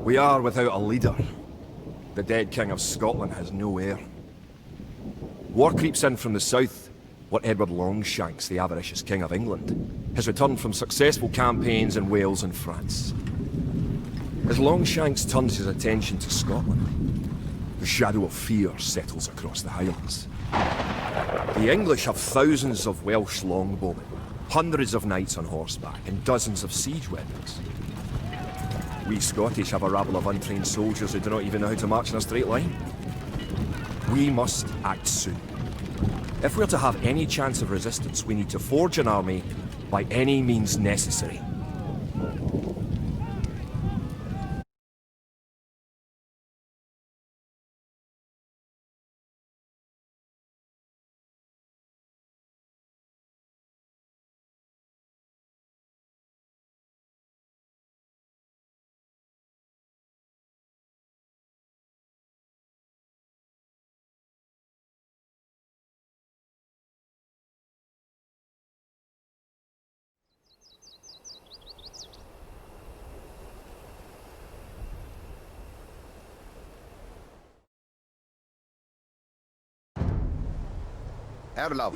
We are without a leader. The dead King of Scotland has no heir. War creeps in from the south, where Edward Longshanks, the avaricious King of England, has returned from successful campaigns in Wales and France. As Longshanks turns his attention to Scotland, the shadow of fear settles across the Highlands. The English have thousands of Welsh longbowmen, hundreds of knights on horseback, and dozens of siege weapons. We Scottish have a rabble of untrained soldiers who do not even know how to march in a straight line. We must act soon. If we're to have any chance of resistance, we need to forge an army by any means necessary.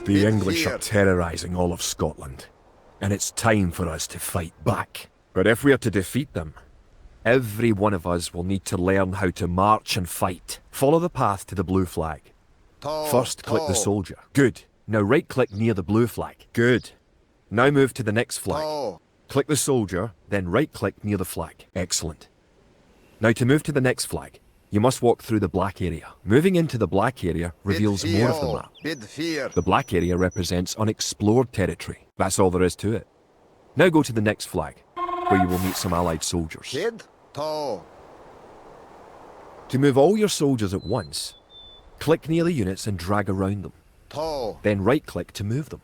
The English are terrorizing all of Scotland, and it's time for us to fight back. But if we are to defeat them, every one of us will need to learn how to march and fight. Follow the path to the blue flag. First, click the soldier. Good. Now right-click near the blue flag. Good. Now move to the next flag. Click the soldier, then right-click near the flag. Excellent. Now to move to the next flag, you must walk through the black area. Moving into the black area reveals more of the map. The black area represents unexplored territory. That's all there is to it. Now go to the next flag, where you will meet some allied soldiers. To move all your soldiers at once, click near the units and drag around them. Then right-click to move them.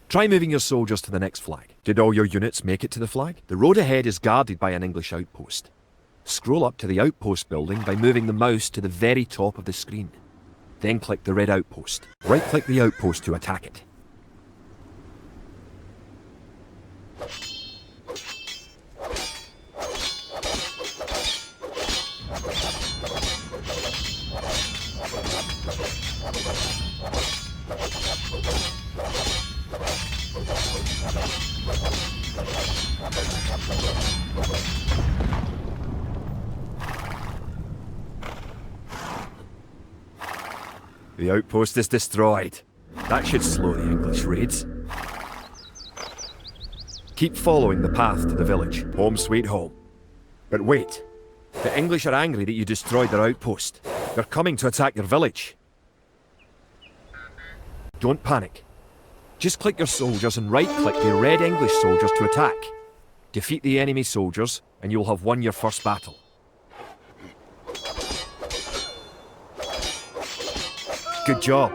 Try moving your soldiers to the next flag. Did all your units make it to the flag? The road ahead is guarded by an English outpost. Scroll up to the outpost building by moving the mouse to the very top of the screen. Then click the red outpost. Right-click the outpost to attack it. The outpost is destroyed. That should slow the English raids. Keep following the path to the village. Home sweet home. But wait. The English are angry that you destroyed their outpost. They're coming to attack your village. Don't panic. Just click your soldiers and right-click the red English soldiers to attack. Defeat the enemy soldiers, and you'll have won your first battle. Good job.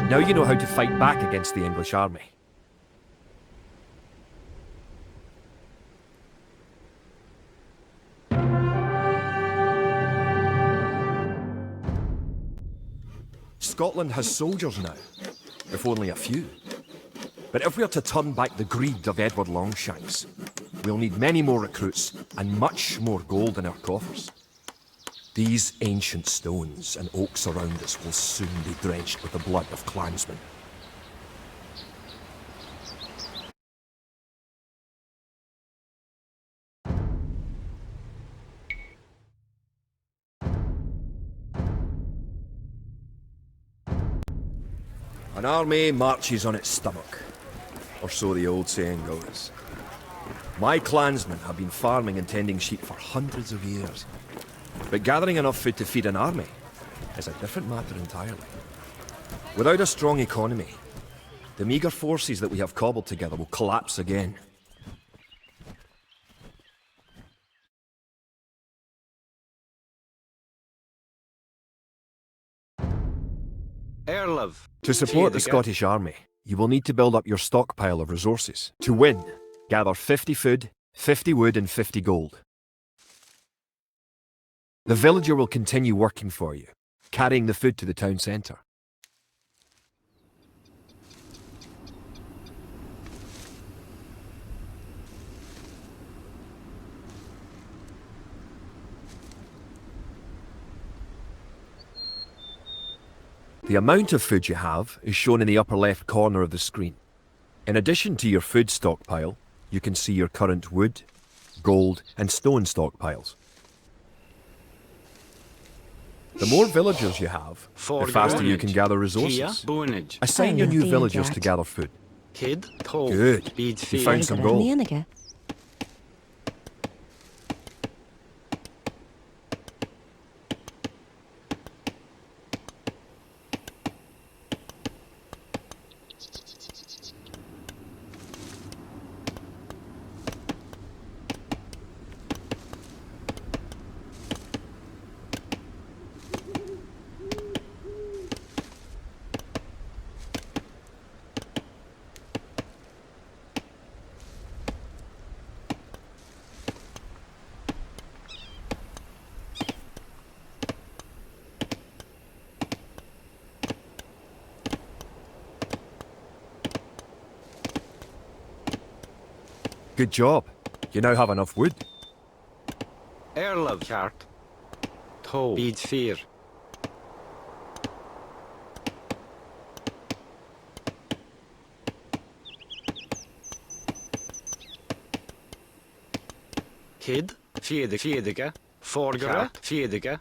Now you know how to fight back against the English army. Scotland has soldiers now, if only a few. But if we are to turn back the greed of Edward Longshanks, we'll need many more recruits and much more gold in our coffers. These ancient stones and oaks around us will soon be drenched with the blood of clansmen. An army marches on its stomach, or so the old saying goes. My clansmen have been farming and tending sheep for hundreds of years. But gathering enough food to feed an army is a different matter entirely. Without a strong economy, the meagre forces that we have cobbled together will collapse again. To support the Scottish army, you will need to build up your stockpile of resources. To win, gather 50 food, 50 wood and 50 gold. The villager will continue working for you, carrying the food to the town centre. The amount of food you have is shown in the upper left corner of the screen. In addition to your food stockpile, you can see your current wood, gold and stone stockpiles. The more villagers you have, the faster you can gather resources. Assign your new villagers to gather food. Good. You found some gold. Good job. You now have enough wood. Erlov chart. To. Bead fear. Kid. Fjediga. Forgara. Fjediga.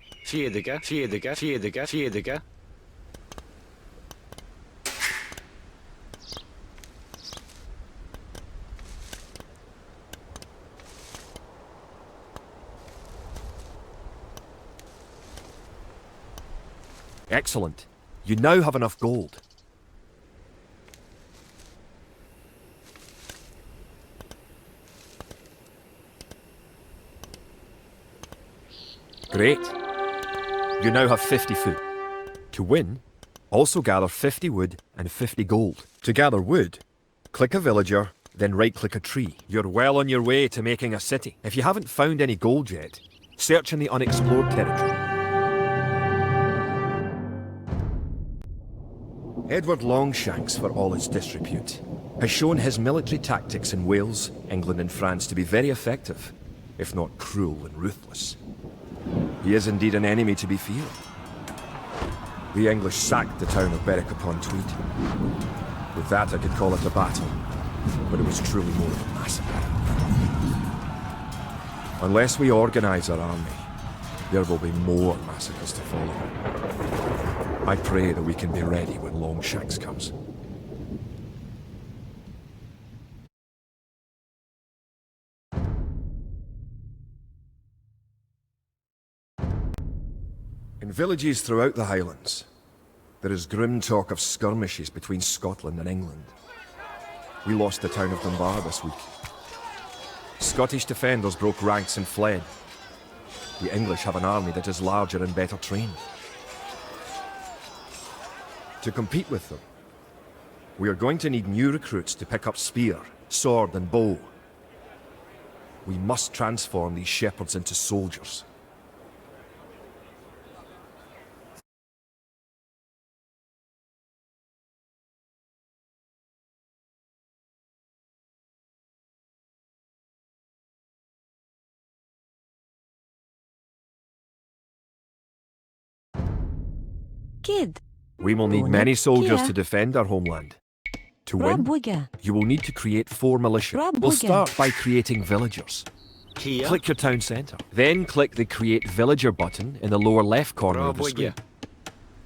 Excellent. You now have enough gold. Great. You now have 50 food. To win, also gather 50 wood and 50 gold. To gather wood, click a villager, then right-click a tree. You're well on your way to making a city. If you haven't found any gold yet, search in the unexplored territory. Edward Longshanks, for all his disrepute, has shown his military tactics in Wales, England and France to be very effective, if not cruel and ruthless. He is indeed an enemy to be feared. The English sacked the town of Berwick-upon-Tweed. With that I could call it a battle, but it was truly more of a massacre. Unless we organise our army, there will be more massacres to follow. I pray that we can be ready when Longshanks comes. In villages throughout the Highlands, there is grim talk of skirmishes between Scotland and England. We lost the town of Dunbar this week. Scottish defenders broke ranks and fled. The English have an army that is larger and better trained. To compete with them, we are going to need new recruits to pick up spear, sword and bow. We must transform these shepherds into soldiers. Kid. We will need many soldiers to defend our homeland. To win, you will need to create 4 militia. We'll start by creating villagers. Click your town centre. Then click the Create Villager button in the lower left corner of the screen.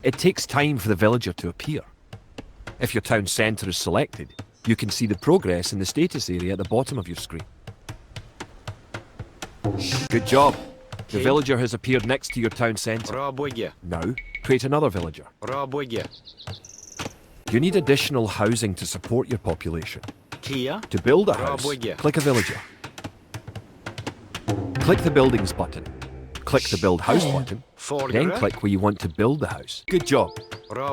It takes time for the villager to appear. If your town centre is selected, you can see the progress in the status area at the bottom of your screen. Good job. The villager has appeared next to your town centre. Now, create another villager. You need additional housing to support your population. To build a house, click a villager. Click the Buildings button. Click the Build House button. Then click where you want to build the house. Good job.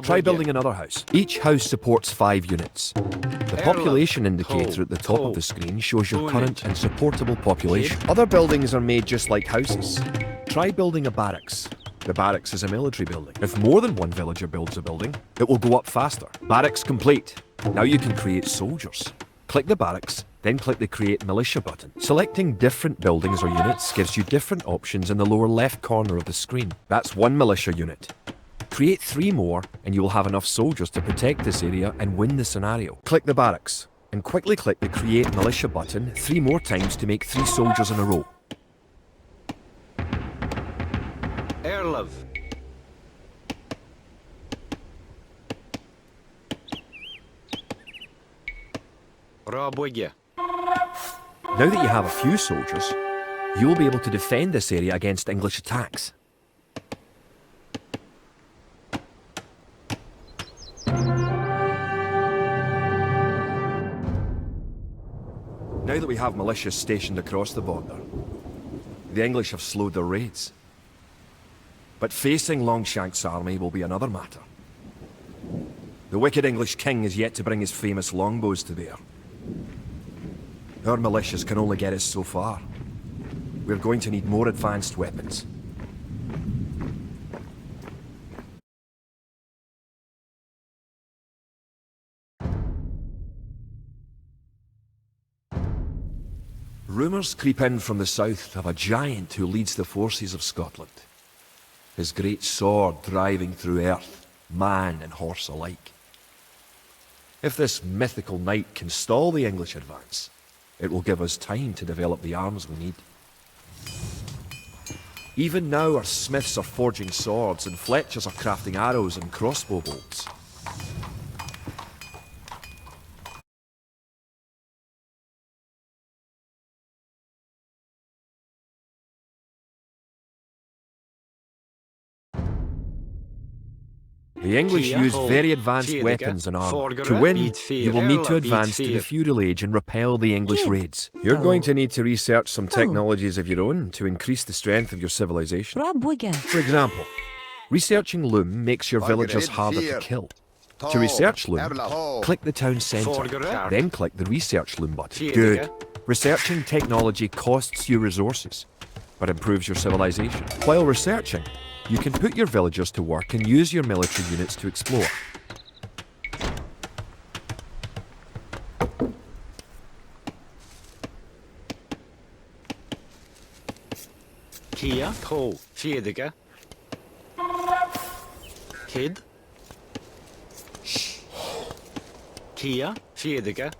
Try building another house. Each house supports 5 units. The population indicator at the top of the screen shows your current and supportable population. Other buildings are made just like houses. Try building a barracks. The barracks is a military building. If more than one villager builds a building, it will go up faster. Barracks complete. Now you can create soldiers. Click the barracks, then click the Create Militia button. Selecting different buildings or units gives you different options in the lower left corner of the screen. That's one militia unit. Create 3 more and you will have enough soldiers to protect this area and win the scenario. Click the barracks and quickly click the Create Militia button 3 more times to make 3 soldiers in a row. Airlove. Rabwigge. Now that you have a few soldiers, you will be able to defend this area against English attacks. Now that we have militias stationed across the border, the English have slowed their raids. But facing Longshank's army will be another matter. The wicked English king is yet to bring his famous longbows to bear. Our militias can only get us so far. We're going to need more advanced weapons. Rumours creep in from the south of a giant who leads the forces of Scotland. His great sword driving through earth, man and horse alike. If this mythical knight can stall the English advance, it will give us time to develop the arms we need. Even now our smiths are forging swords and fletchers are crafting arrows and crossbow bolts. The English use very advanced weapons and armor. To win, you will need to advance to the feudal age and repel the English raids. You're going to need to research some technologies of your own to increase the strength of your civilization. For example, researching loom makes your villagers harder to kill. To research loom, click the town centre, then click the research loom button. Good. Researching technology costs you resources, but improves your civilization. While researching, you can put your villagers to work and use your military units to explore. Kia, Ho, Fiedige. Kid. Kia, Fiedige.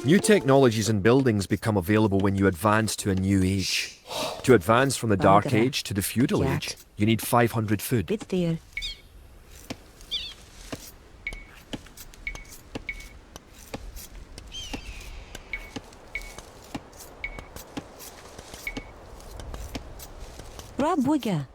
New technologies and buildings become available when you advance to a new age. To advance from the Dark Age to the Feudal Age, you need 500 food. Rabwigge.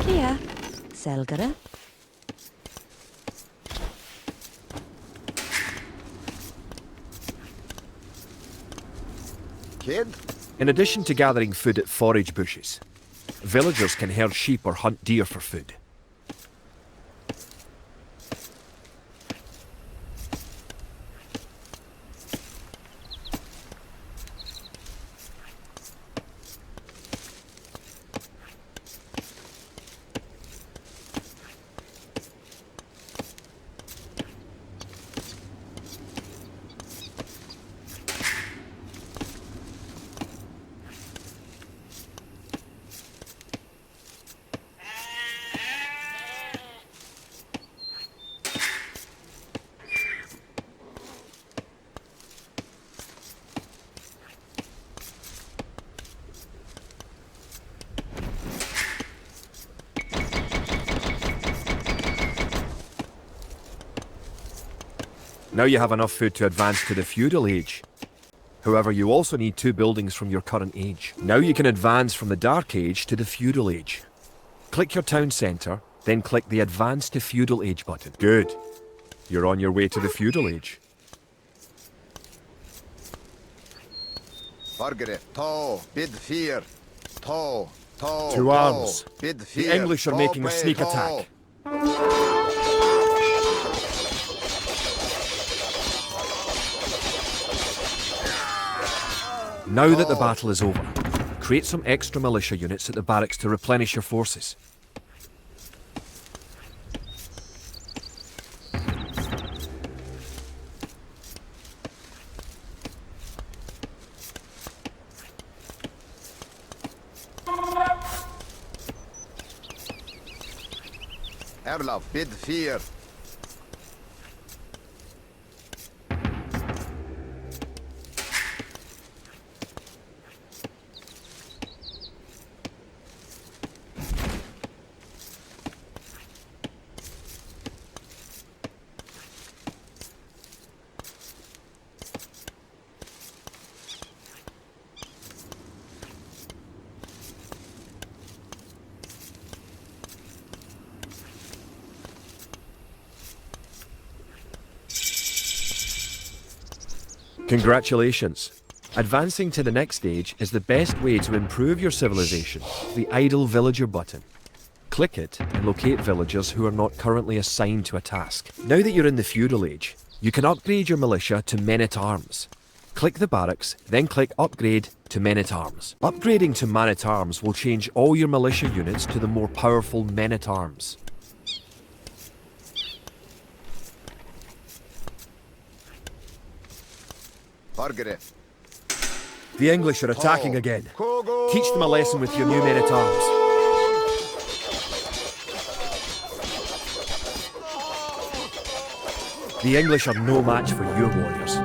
Kia, Selgere. Kid? In addition to gathering food at forage bushes, villagers can herd sheep or hunt deer for food. Now you have enough food to advance to the Feudal Age. However, you also need 2 buildings from your current age. Now you can advance from the Dark Age to the Feudal Age. Click your town centre, then click the Advance to Feudal Age button. Good. You're on your way to the Feudal Age. Fargere, to, bid fear. To arms. Bid The fear. English are making a Bay, sneak to. attack. Now that the battle is over, create some extra militia units at the barracks to replenish your forces. Erlaf, bid fear. Congratulations! Advancing to the next stage is the best way to improve your civilization, the idle villager button. Click it and locate villagers who are not currently assigned to a task. Now that you're in the feudal age, you can upgrade your militia to men-at-arms. Click the barracks, then click Upgrade to Men-at-Arms. Upgrading to Man-at-Arms will change all your militia units to the more powerful Men-at-Arms. Fargere. The English are attacking again. Teach them a lesson with your new men-at-arms. The English are no match for your warriors.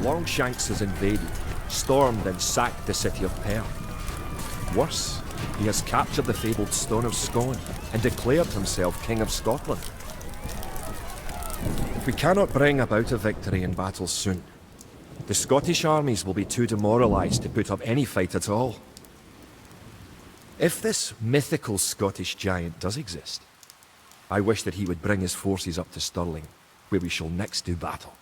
Longshanks has invaded, stormed and sacked the city of Perth. Worse, he has captured the fabled Stone of Scone and declared himself King of Scotland. If we cannot bring about a victory in battle soon, the Scottish armies will be too demoralised to put up any fight at all. If this mythical Scottish giant does exist, I wish that he would bring his forces up to Stirling, where we shall next do battle.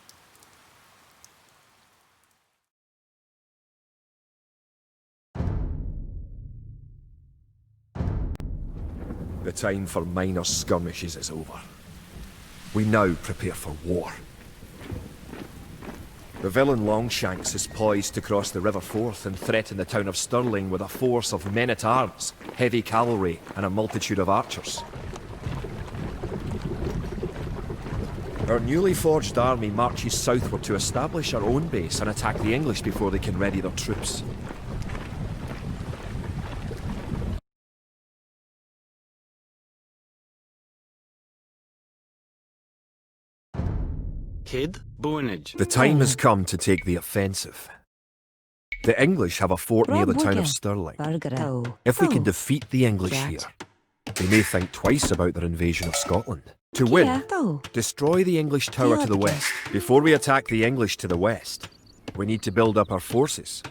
The time for minor skirmishes is over. We now prepare for war. The villain Longshanks is poised to cross the River Forth and threaten the town of Stirling with a force of men-at-arms, heavy cavalry, and a multitude of archers. Our newly forged army marches southward to establish our own base and attack the English before they can ready their troops. Kid, Boonage. The time has come to take the offensive. The English have a fort near the town of Stirling. If we can defeat the English here, they may think twice about their invasion of Scotland. To win, destroy the English tower to the west. Before we attack the English to the west, we need to build up our forces.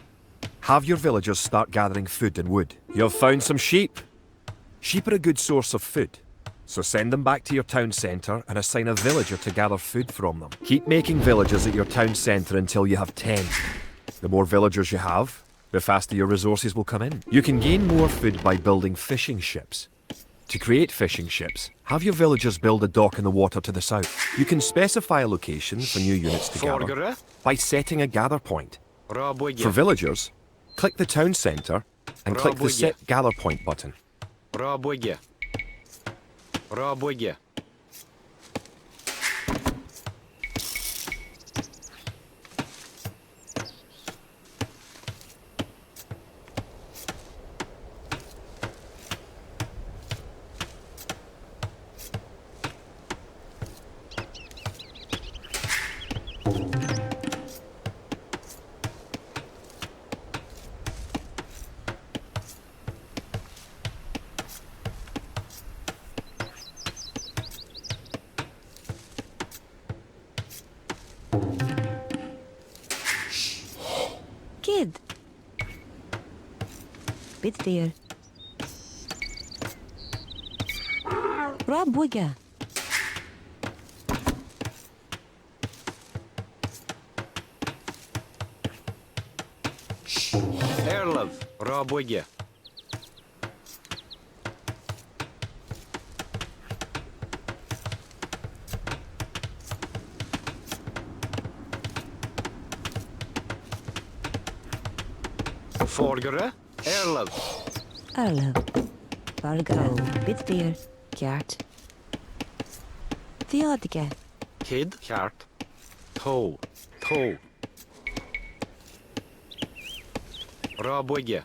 Have your villagers start gathering food and wood. You've found some sheep. Sheep are a good source of food. So send them back to your town centre and assign a villager to gather food from them. Keep making villagers at your town centre until you have 10. The more villagers you have, the faster your resources will come in. You can gain more food by building fishing ships. To create fishing ships, have your villagers build a dock in the water to the south. You can specify a location for new units to gather by setting a gather point. For villagers, click the town centre and click the Set Gather Point button. Рабоге. Kid. Bit dear. Rabuga. Erlov, Rabuga. Forgere, Erlov. Arlo. Vargo. Bitbeer. Kjart. Theodige. Kid, Kjart. Toe, toe. Rabuga.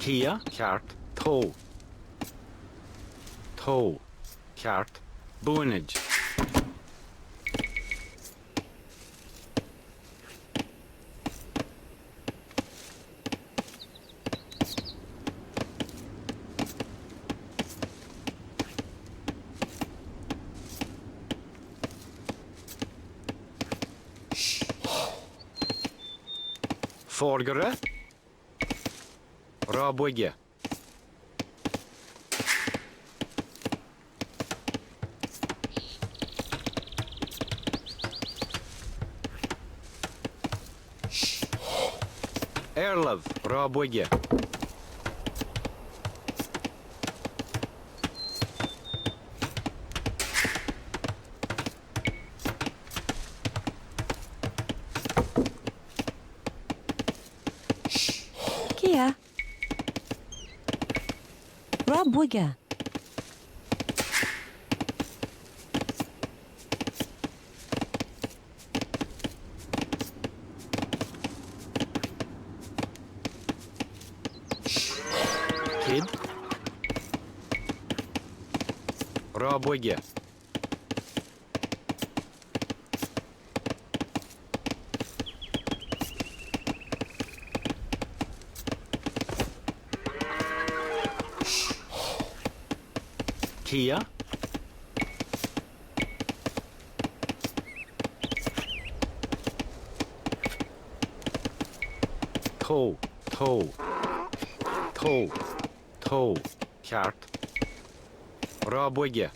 Kia, Kjart, toe. Toe, Kjart, Boonage. Forgere, Rabuga. Erlov, Rabuga. Kia. Rabuga. Kid. Rabuga. Kia. Toe, toe. Toe, toe. Kjart. Rabuga.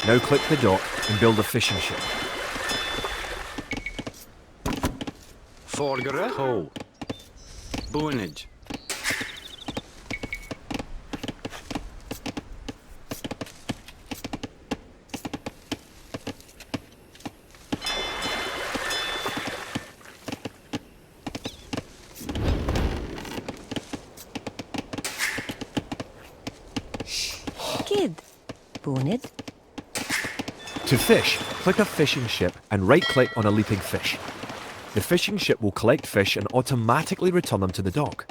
Now click the dock and build a fishing ship. Forgere, toe. Boonage. Kid. Boned. To fish, click a fishing ship and right-click on a leaping fish. The fishing ship will collect fish and automatically return them to the dock.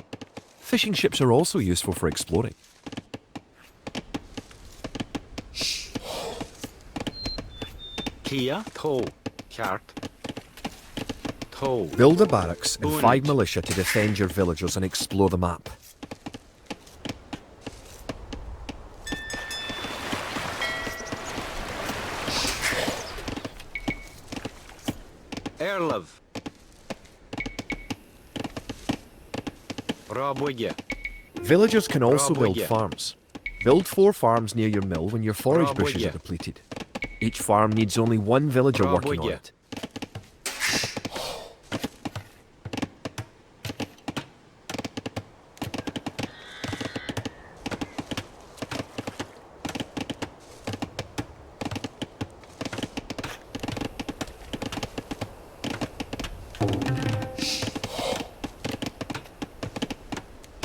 Fishing ships are also useful for exploring. Kia, toe. Kjart. Toe. Build a barracks and 5 Bonage. militia to defend your villagers and explore the map. Erlov. Rabuga. Villagers can also build Rabuga. farms. Build 4 farms near your mill when your forage bushes Rabuga. are depleted. Each farm needs only 1 villager working on Rabuga. it.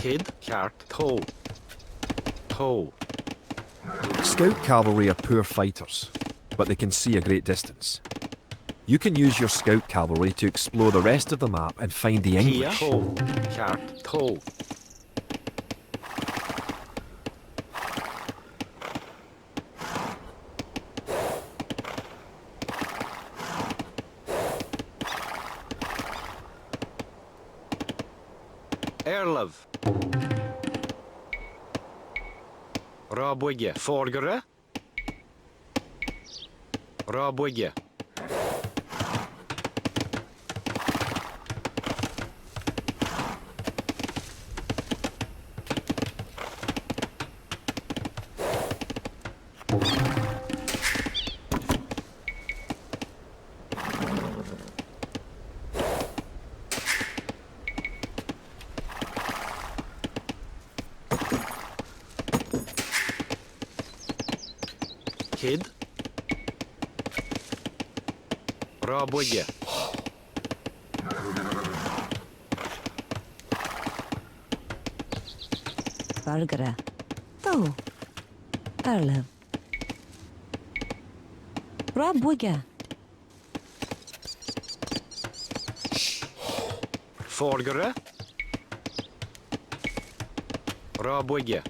Kid, Cart, Toe. Toe. Scout cavalry are poor fighters, but they can see a great distance. You can use your scout cavalry to explore the rest of the map and find the Kia, English. Toe. Cart, Toe. Erlov. Rabwigge. Forgere. Rabwigge. Kid. Rabwigge. Vargara. Toe. Arlev. Rabwigga. Forgere. Rabwigge.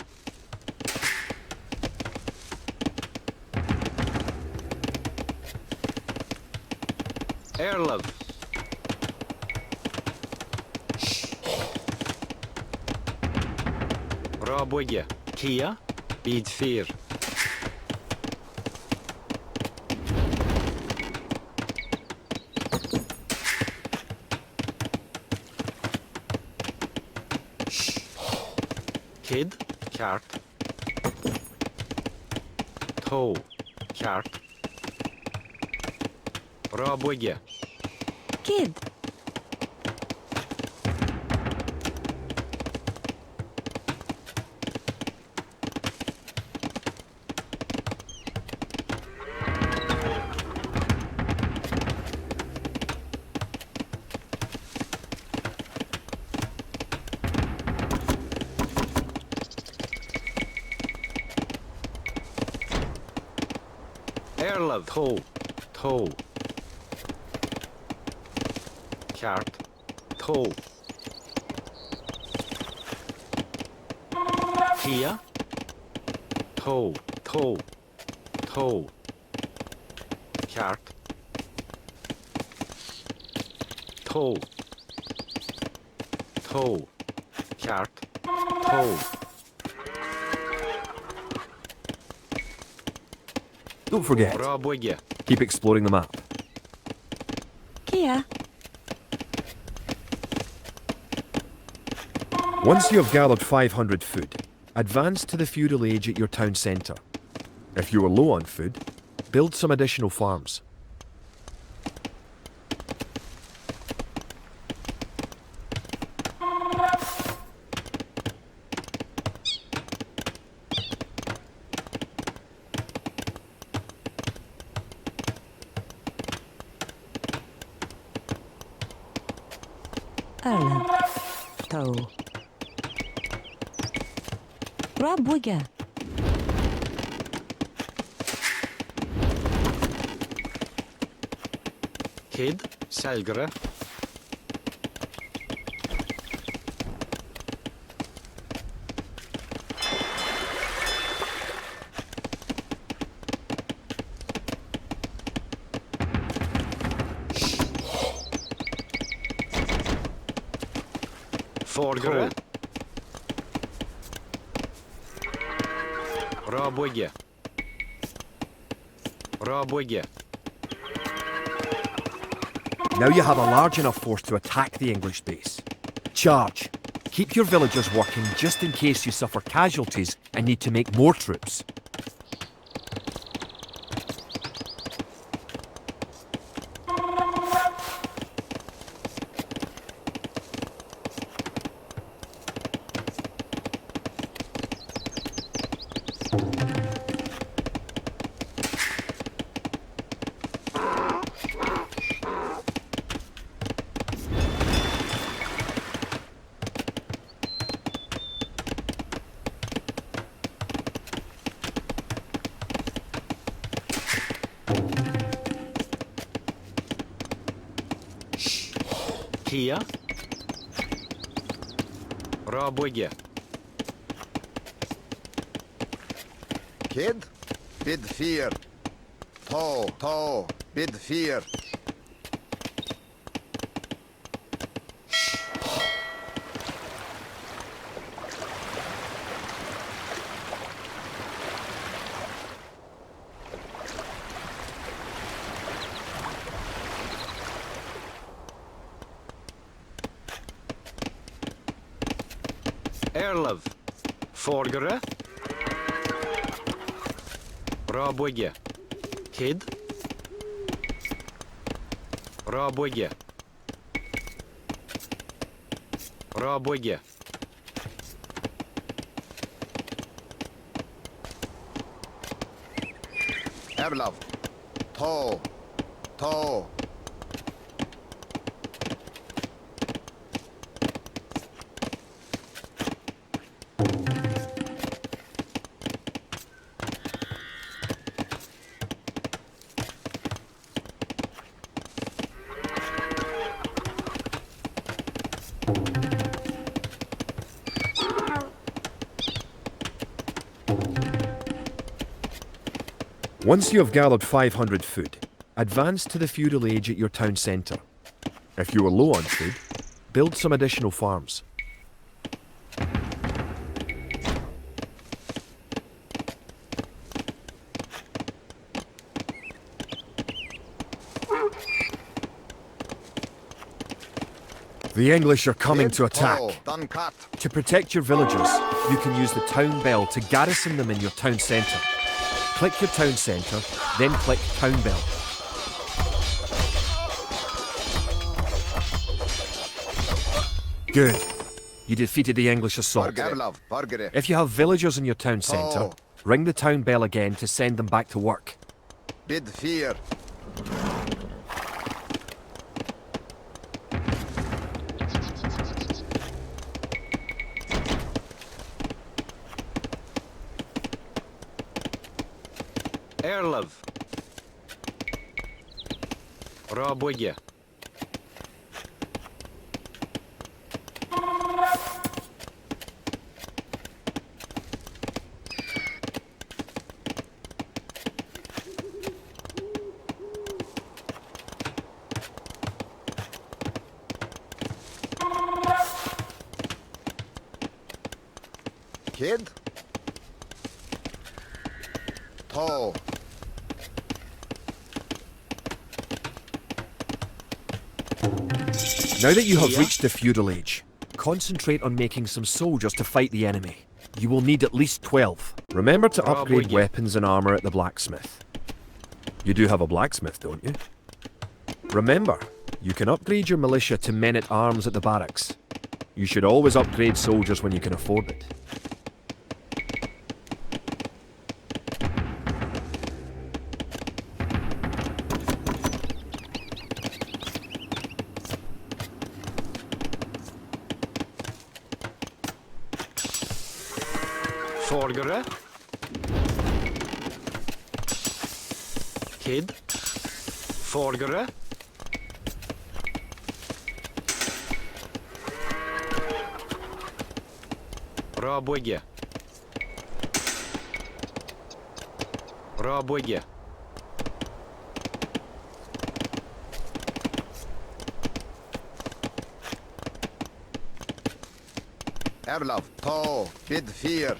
Erlov. Rabwigge. Kia. Bid 4. Kid. Cart. Toe. Cart. Rabwigge. Kid. Erlov. Toe. Toe. Cart. Toe. Kia. Toe. Toe. Toe. Cart. Toe. Toe. Cart. Toe. Don't forget, Rabwigge. keep exploring the map. Kia. Once you have gathered 500 food, advance to the feudal age at your town centre. If you are low on food, build some additional farms. Arlev. Toe. Rabwigga. Kid. Selgere. Forgere. Rabwigge. Rabwigge. Now you have a large enough force to attack the English base. Charge. Keep your villagers working just in case you suffer casualties and need to make more troops. Kia. Bra bygge. Kid. Bid 4. Ta. Bid 4. Erlov. Forgere. Bra bygge. Kid. Bra bygge. Bra bygge. Erlav. Ta. Once you have gathered 500 food, advance to the feudal age at your town centre. If you are low on food, build some additional farms. The English are coming Kid, to attack. Done cut. To protect your villagers, you can use the town bell to garrison them in your town centre. Click your town centre, then click town bell. Good. You defeated the English assault. Bargere. If you have villagers in your town centre, ring the town bell again to send them back to work. Bid 4. Erlov. Bra bygge. Kid. Ta. Now that you have reached the feudal age, concentrate on making some soldiers to fight the enemy. You will need at least 12. Remember to upgrade weapons and armour at the blacksmith. You do have a blacksmith, don't you? Remember, you can upgrade your militia to men-at-arms at the barracks. You should always upgrade soldiers when you can afford it. Forgere. Kid. Forgere. Bra bygge. Bra bygge. Erlav. Ta. Bid 4.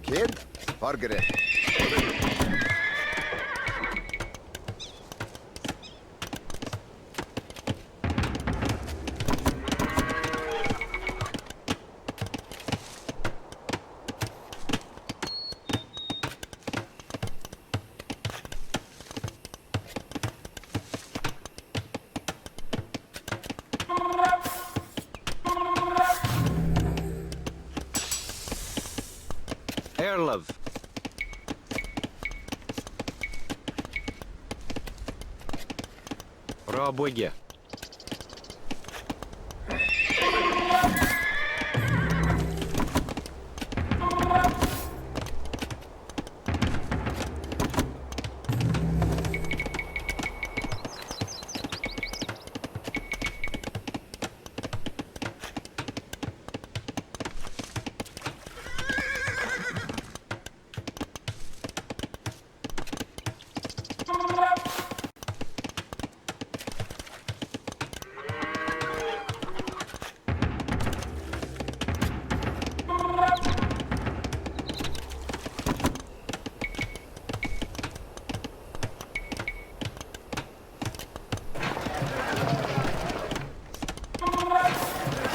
Kid. Bargere. Erlov. Rabwigge.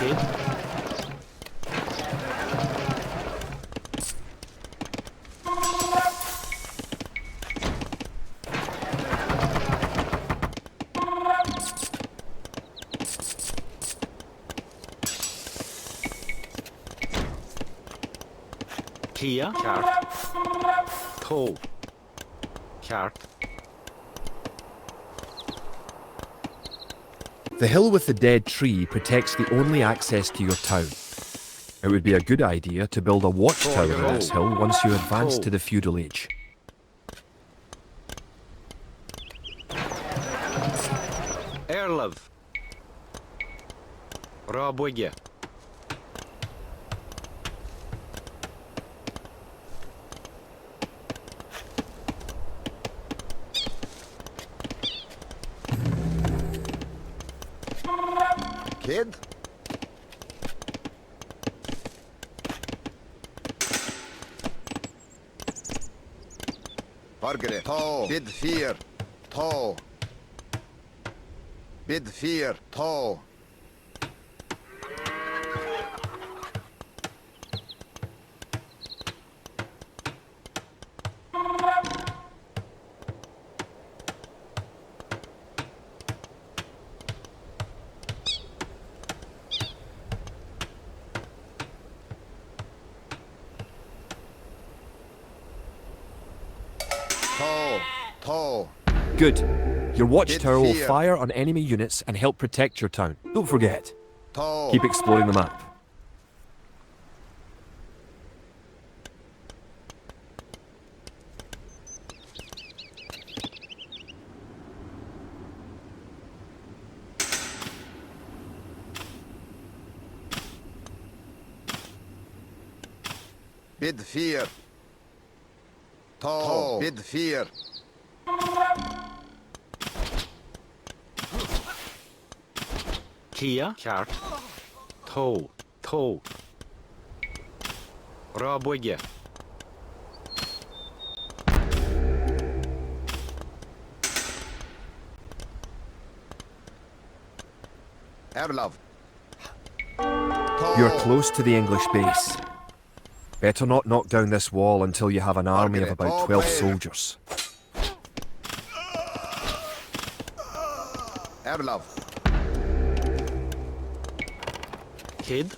Kid. Kia. Kart. Toe. Kart. The hill with the dead tree protects the only access to your town. It would be a good idea to build a watchtower on this hill once you advance to the feudal age. Erlov. Rabwigge. Kid? Margaret. Toe. Bid fear. Toe. Bid fear. Toe. Toe. Toe. Good. Your watchtower will fear. fire on enemy units and help protect your town. Don't forget. Toe. Keep exploring the map. Bid fear. Toe. Bid fear. Kia. Kart. Toe. Toe. Rabwigge. Erlov. You're close to the English base. Better not knock down this wall until you have an army of about 12 soldiers. Erlov. Kid.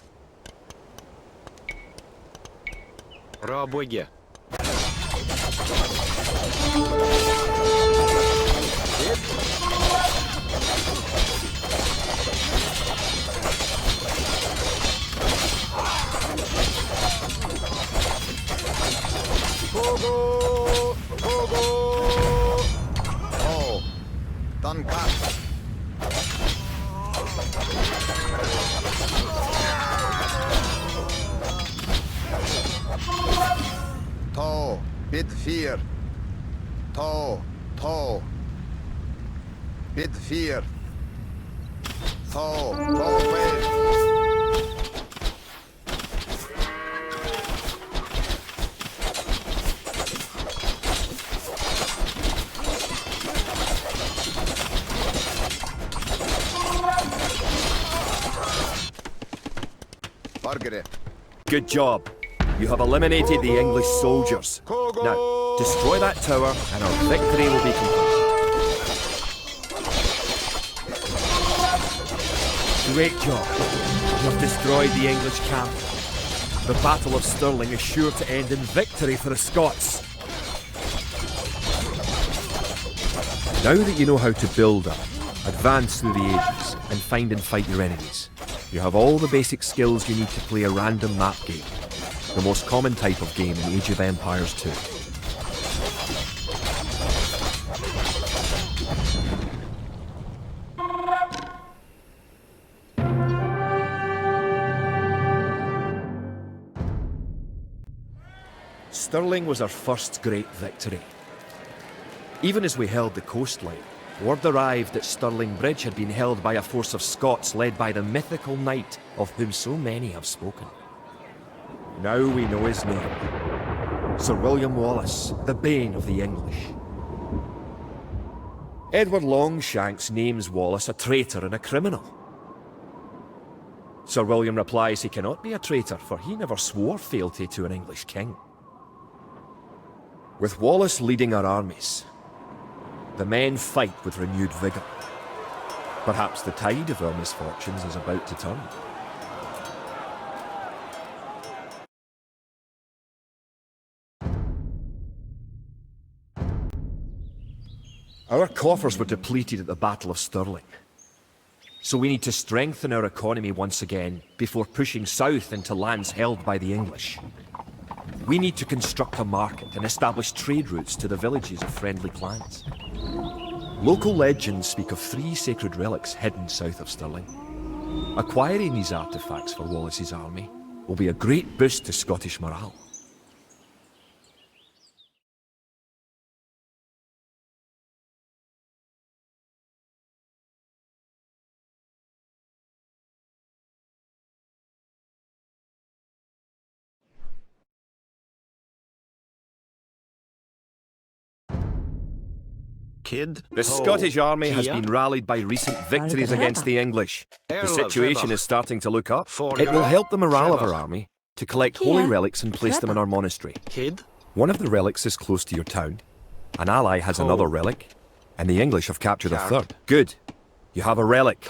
Rabwigge. Togo. Togo. Toe. Duncan. Toe. Bid fear. Toe. Toe. Bid fear. Toe. Toe away. Margaret. Good job. You have eliminated the English soldiers. Now, destroy that tower and our victory will be complete. Great job. You have destroyed the English camp. The Battle of Stirling is sure to end in victory for the Scots. Now that you know how to build up, advance through the ages, and find and fight your enemies, you have all the basic skills you need to play a random map game, the most common type of game in Age of Empires 2. Stirling was our first great victory. Even as we held the coastline, word arrived that Stirling Bridge had been held by a force of Scots led by the mythical knight of whom so many have spoken. Now we know his name. Sir William Wallace, the bane of the English. Edward Longshanks names Wallace a traitor and a criminal. Sir William replies he cannot be a traitor, for he never swore fealty to an English king. With Wallace leading our armies, the men fight with renewed vigour. Perhaps the tide of our misfortunes is about to turn. Our coffers were depleted at the Battle of Stirling, so we need to strengthen our economy once again before pushing south into lands held by the English. We need to construct a market and establish trade routes to the villages of friendly clans. Local legends speak of 3 sacred relics hidden south of Stirling. Acquiring these artifacts for Wallace's army will be a great boost to Scottish morale. Kid. The Scottish army has been rallied by recent victories against the English. The situation is starting to look up. It will help the morale of our army to collect holy relics and place them in our monastery. Kid. One of the relics is close to your town. An ally has another relic, and the English have captured a third. Good. You have a relic.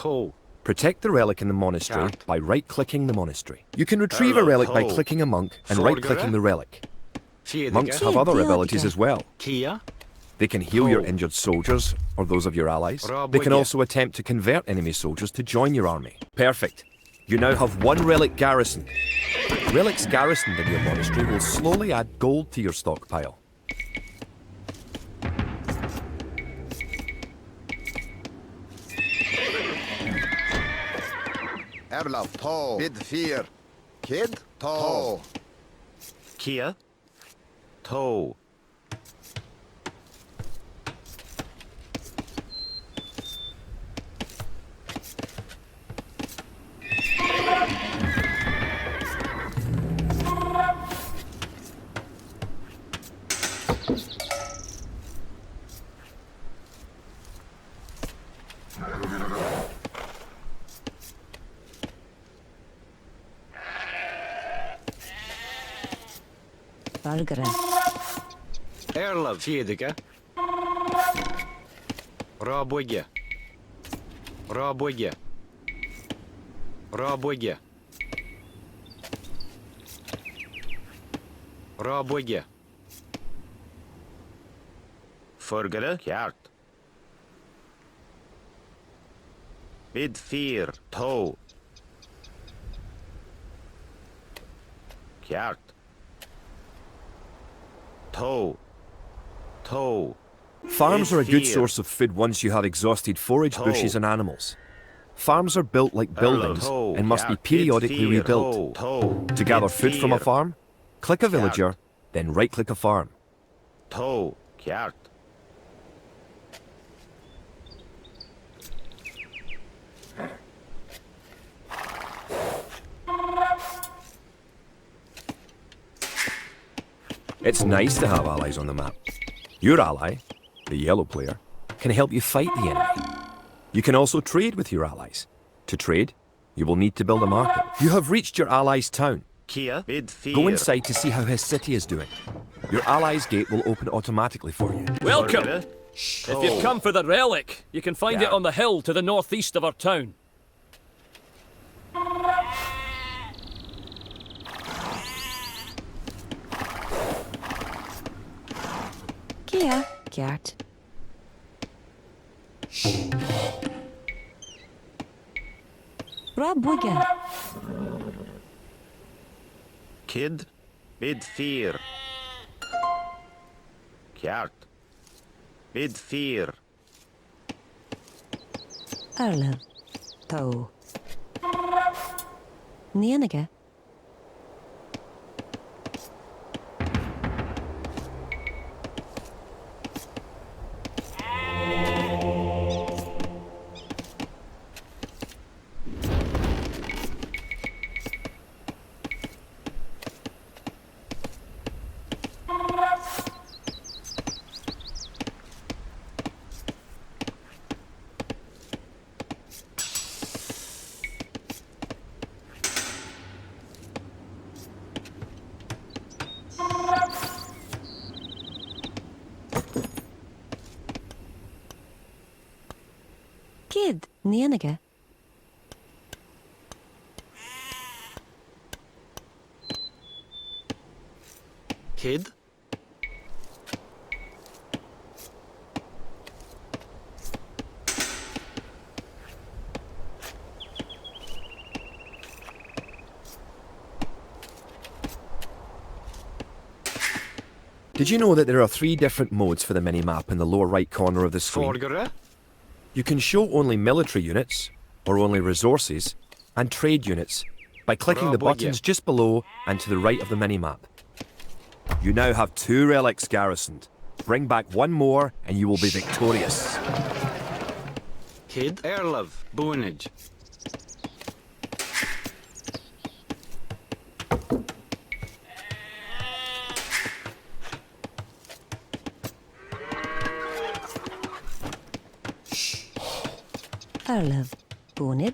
Protect the relic in the monastery by right-clicking the monastery. You can retrieve a relic by clicking a monk and right-clicking the relic. Monks have other abilities as well. They can heal your injured soldiers, or those of your allies. They can also attempt to convert enemy soldiers to join your army. Perfect. You now have 1 relic garrison. Relics garrisoned in your monastery will slowly add gold to your stockpile. Erlaf, to, bid 4. Kid, to. Kia. To. Valgara. Erla Fiediga. Rabwege. Rabwege. Rabwege. Rabwege. Forgere Kjart. Bid 4. To. Kjart. To. Farms are a good source of food once you have exhausted forage bushes and animals. Farms are built like buildings and must be periodically rebuilt. To gather food from a farm, click a villager, then right-click a farm. To. Kjart. It's nice to have allies on the map. Your ally, the yellow player, can help you fight the enemy. You can also trade with your allies. To trade, you will need to build a market. You have reached your ally's town. Kia. Bid 4. Go inside to see how his city is doing. Your ally's gate will open automatically for you. Welcome! If you've come for the relic, you can find it on the hill to the northeast of our town. Kia, Gert. Rob Wigger. Kid. Bid 4. Kjart. Bid 4. Erlev. Toe. Nienige. Kid, nienige. Kid. Did you know that there are 3 different modes for the mini-map in the lower right corner of the screen? Forgere. You can show only military units, or only resources, and trade units by clicking the Bravo, buttons yeah. just below and to the right of the mini-map. You now have 2 relics garrisoned. Bring back 1 more and you will be victorious. Kid. Erlev. Boonage. Erlev. Bonid.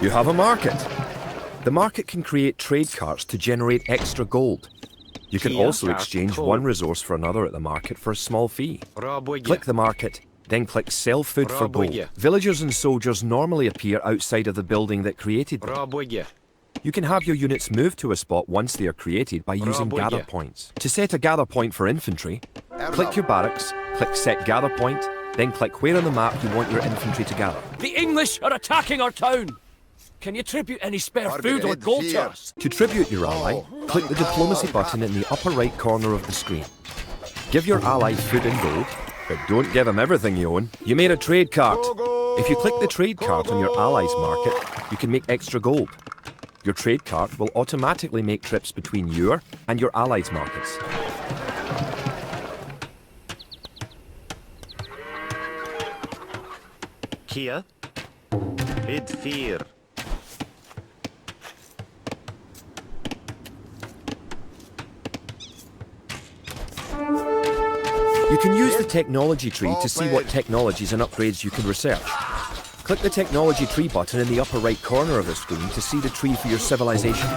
You have a market. The market can create trade carts to generate extra gold. You can Kia also cart exchange code. one resource for another at the market for a small fee. Robwege. Click the market, then click Sell Food for Gold. Robwege. Villagers and soldiers normally appear outside of the building that created them. Robwege. You can have your units move to a spot once they are created by using Robwege. gather points. To set a gather point for infantry, click your barracks, click Set Gather Point, then click where on the map you want your infantry to gather. The English are attacking our town. Can you tribute any spare food or Target gold here. to us? To tribute your ally, click the diplomacy button in the upper right corner of the screen. Give your ally food and gold, but don't give him everything you own. You made a trade cart. If you click the trade cart on your ally's market, you can make extra gold. Your trade cart will automatically make trips between your and your ally's markets. Kia. Bid 4. You can use the technology tree to see what technologies and upgrades you can research. Click the technology tree button in the upper right corner of the screen to see the tree for your civilization.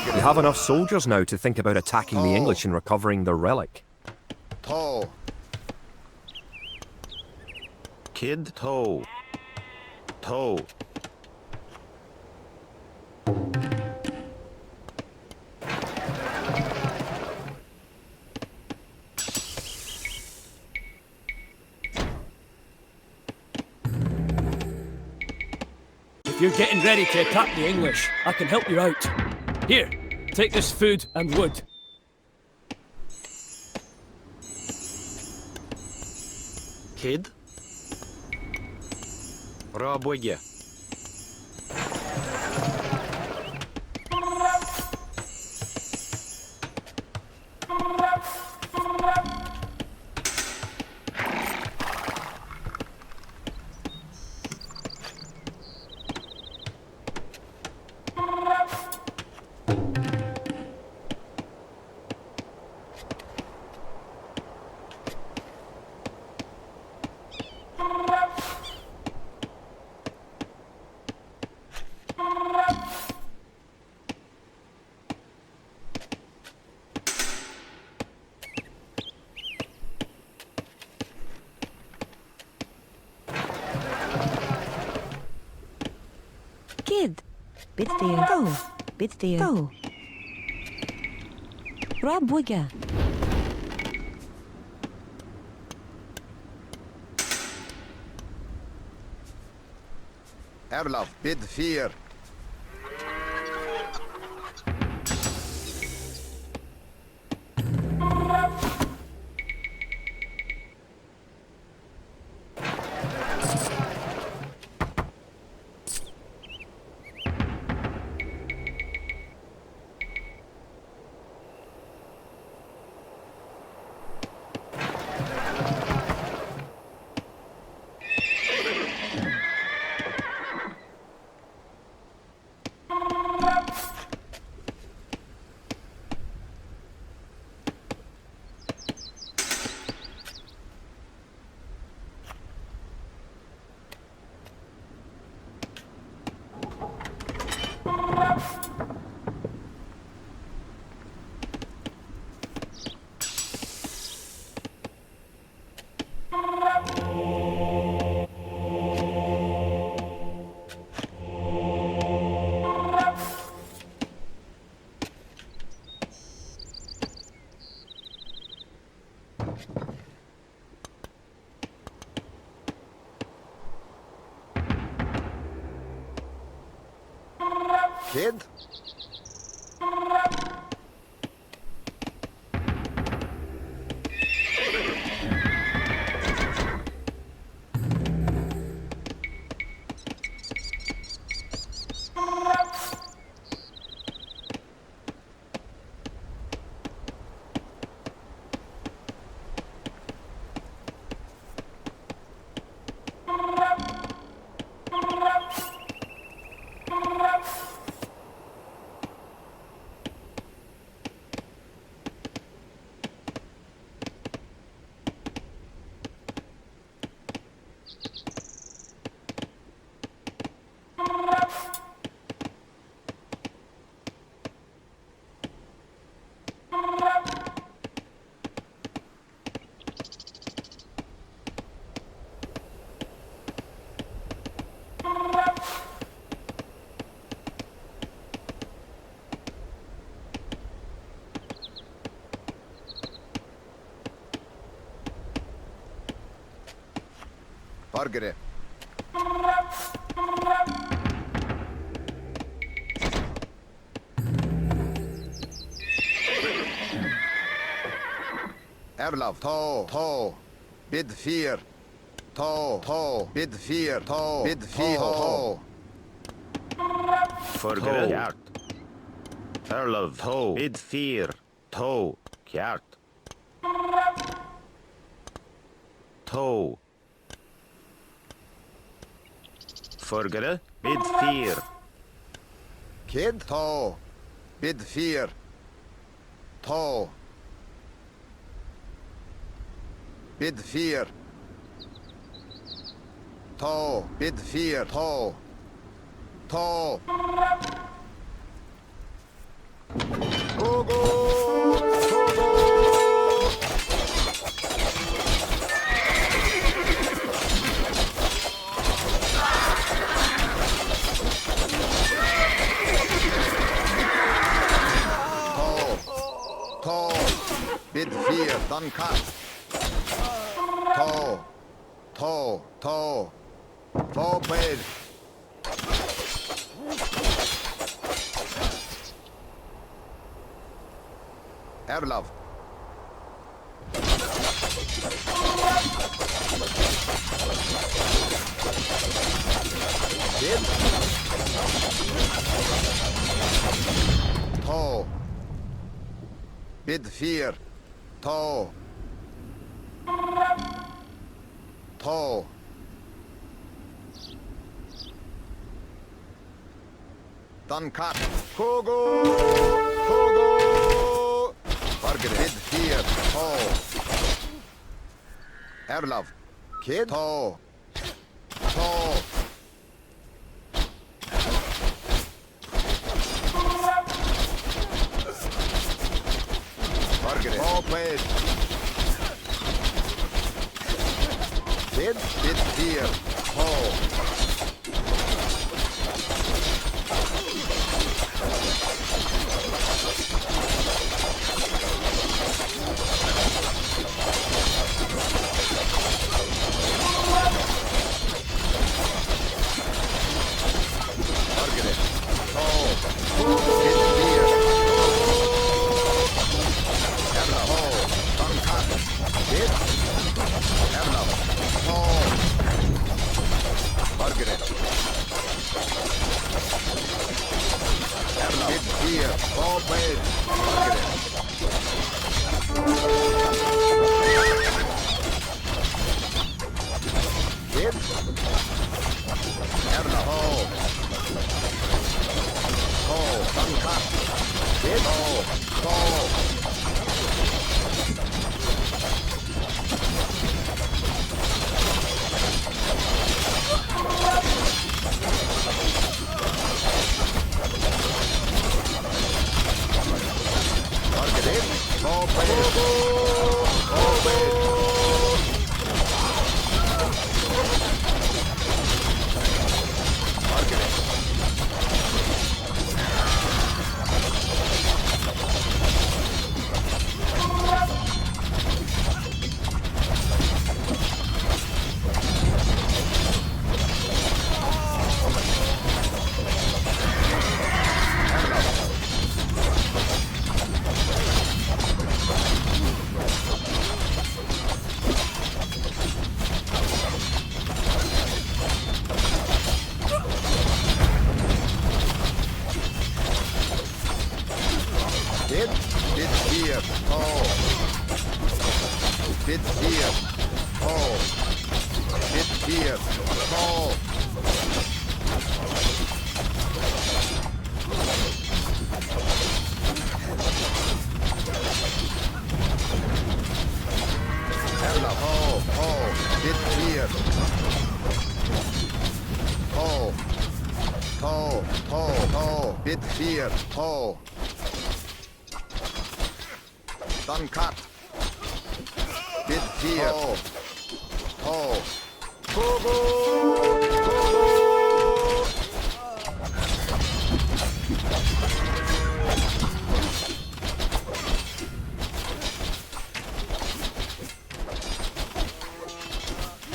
You have enough soldiers now to think about attacking the English and recovering their relic. Toe. Kid. Toe. Toe. If you're getting ready to attack the English, I can help you out. Here, take this food and wood. Kid. Robwege. Bidfir. To. Bidfir. To. Rabwiga. Erlaf, bid 4. Kid? Fargere. Erlaf, to, bid 4. To, bid 4. To, bid 4. To. Forgere Kjart. Erlov, to. Bid 4. To. Kjart. To. Forgere, bid 4. Kid? To, bid 4. To. Bid 4. To, bid 4. To. To. Go, go! Go, go! To, bid 4, dan cut. To, bid. Erlov. Bid. To. Bid 4. To. To. Dan cut. Kogo! Kogo! Fargere. Bid 4. To. Erlov. Kid. To. To. Fargere. To, bid. Bid 4. To. here. Oh, bed. Kid? Erna, ho. Ho, tanka. Kid, ho. Ho. Market it. Ho, bed. Ho, bed. Market it. Bid here. Oh. Bid here. Oh. Bid here. Oh. Ella. Oh. Oh. Bid here. Oh. Oh. Oh. Oh. Bid here. Oh. Done cut. Bid here. Oh. Oh.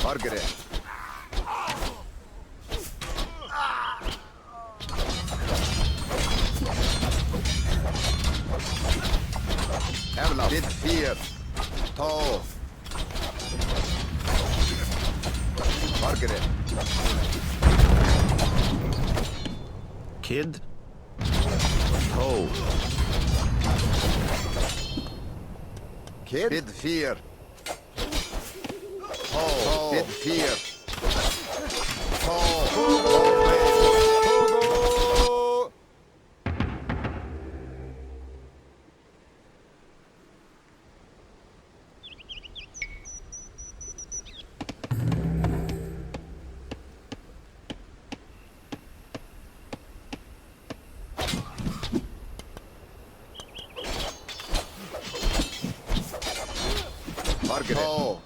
Margaret. Erla. Bid here. Toe. Margaret. Kid? Ho. Kid. Bid fear. Oh, bid fear. Margaret.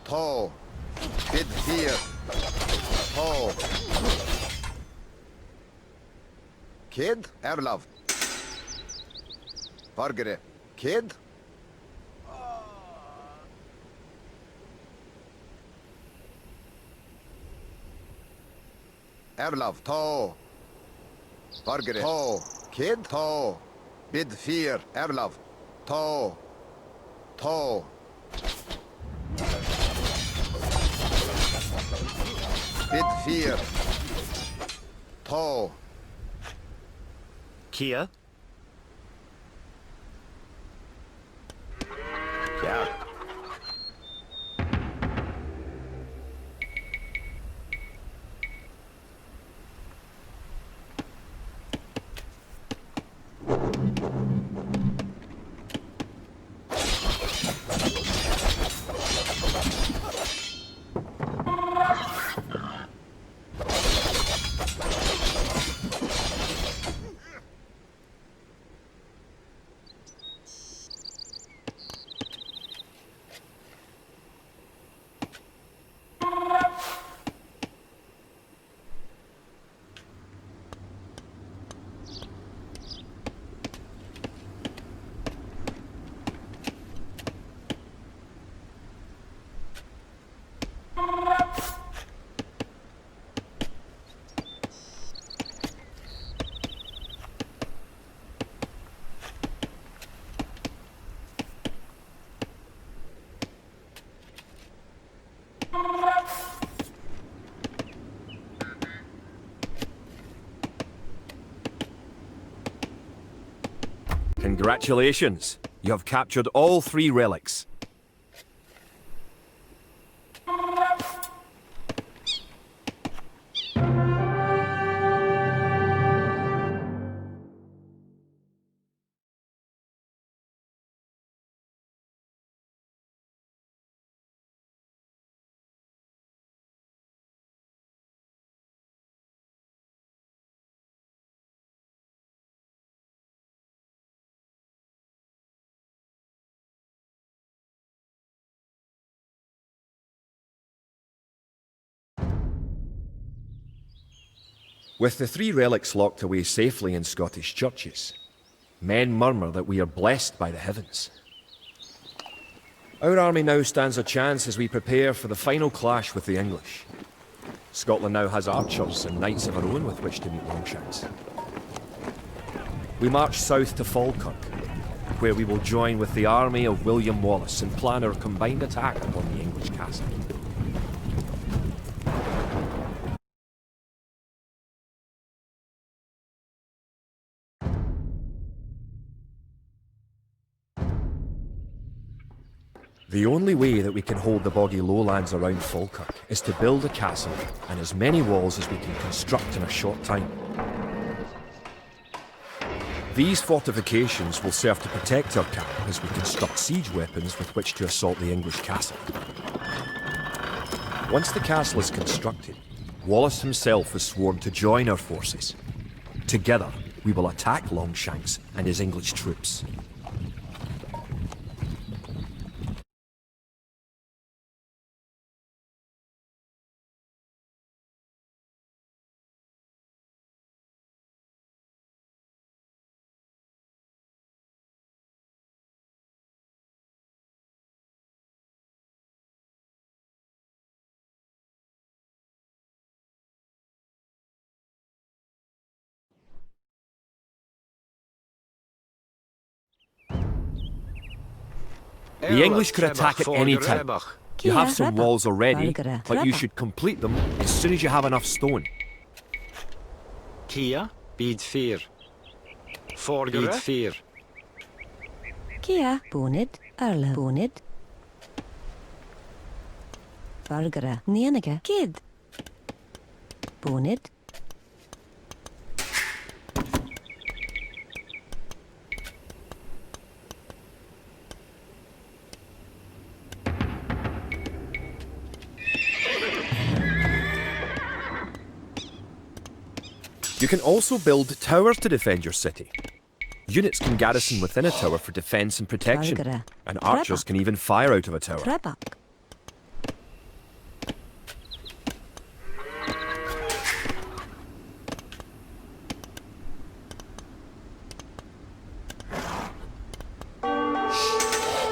Toe. Bid fear. Toe. Kid. Erlov. Margaret. Kid. Erlov. Toe. Margaret. Toe. Kid. Toe. Bid fear. Erlov. Toe. Toe. Bid fear. Toe. Kia? Yeah. Congratulations! You have captured all 3 relics. With the 3 relics locked away safely in Scottish churches, men murmur that we are blessed by the heavens. Our army now stands a chance as we prepare for the final clash with the English. Scotland now has archers and knights of our own with which to meet Longshanks. We march south to Falkirk, where we will join with the army of William Wallace and plan our combined attack upon the English castle. The only way that we can hold the boggy lowlands around Falkirk is to build a castle and as many walls as we can construct in a short time. These fortifications will serve to protect our camp as we construct siege weapons with which to assault the English castle. Once the castle is constructed, Wallace himself has sworn to join our forces. Together, we will attack Longshanks and his English troops. The English could attack at any time. You have some walls already, but you should complete them as soon as you have enough stone. Kia, bid 4. Bid 4. Kia, Bonid, Erle, Bonid. Vargara, Nienige, Kid. Bonid. You can also build towers to defend your city. Units can garrison within a tower for defense and protection, and archers can even fire out of a tower. Trebak.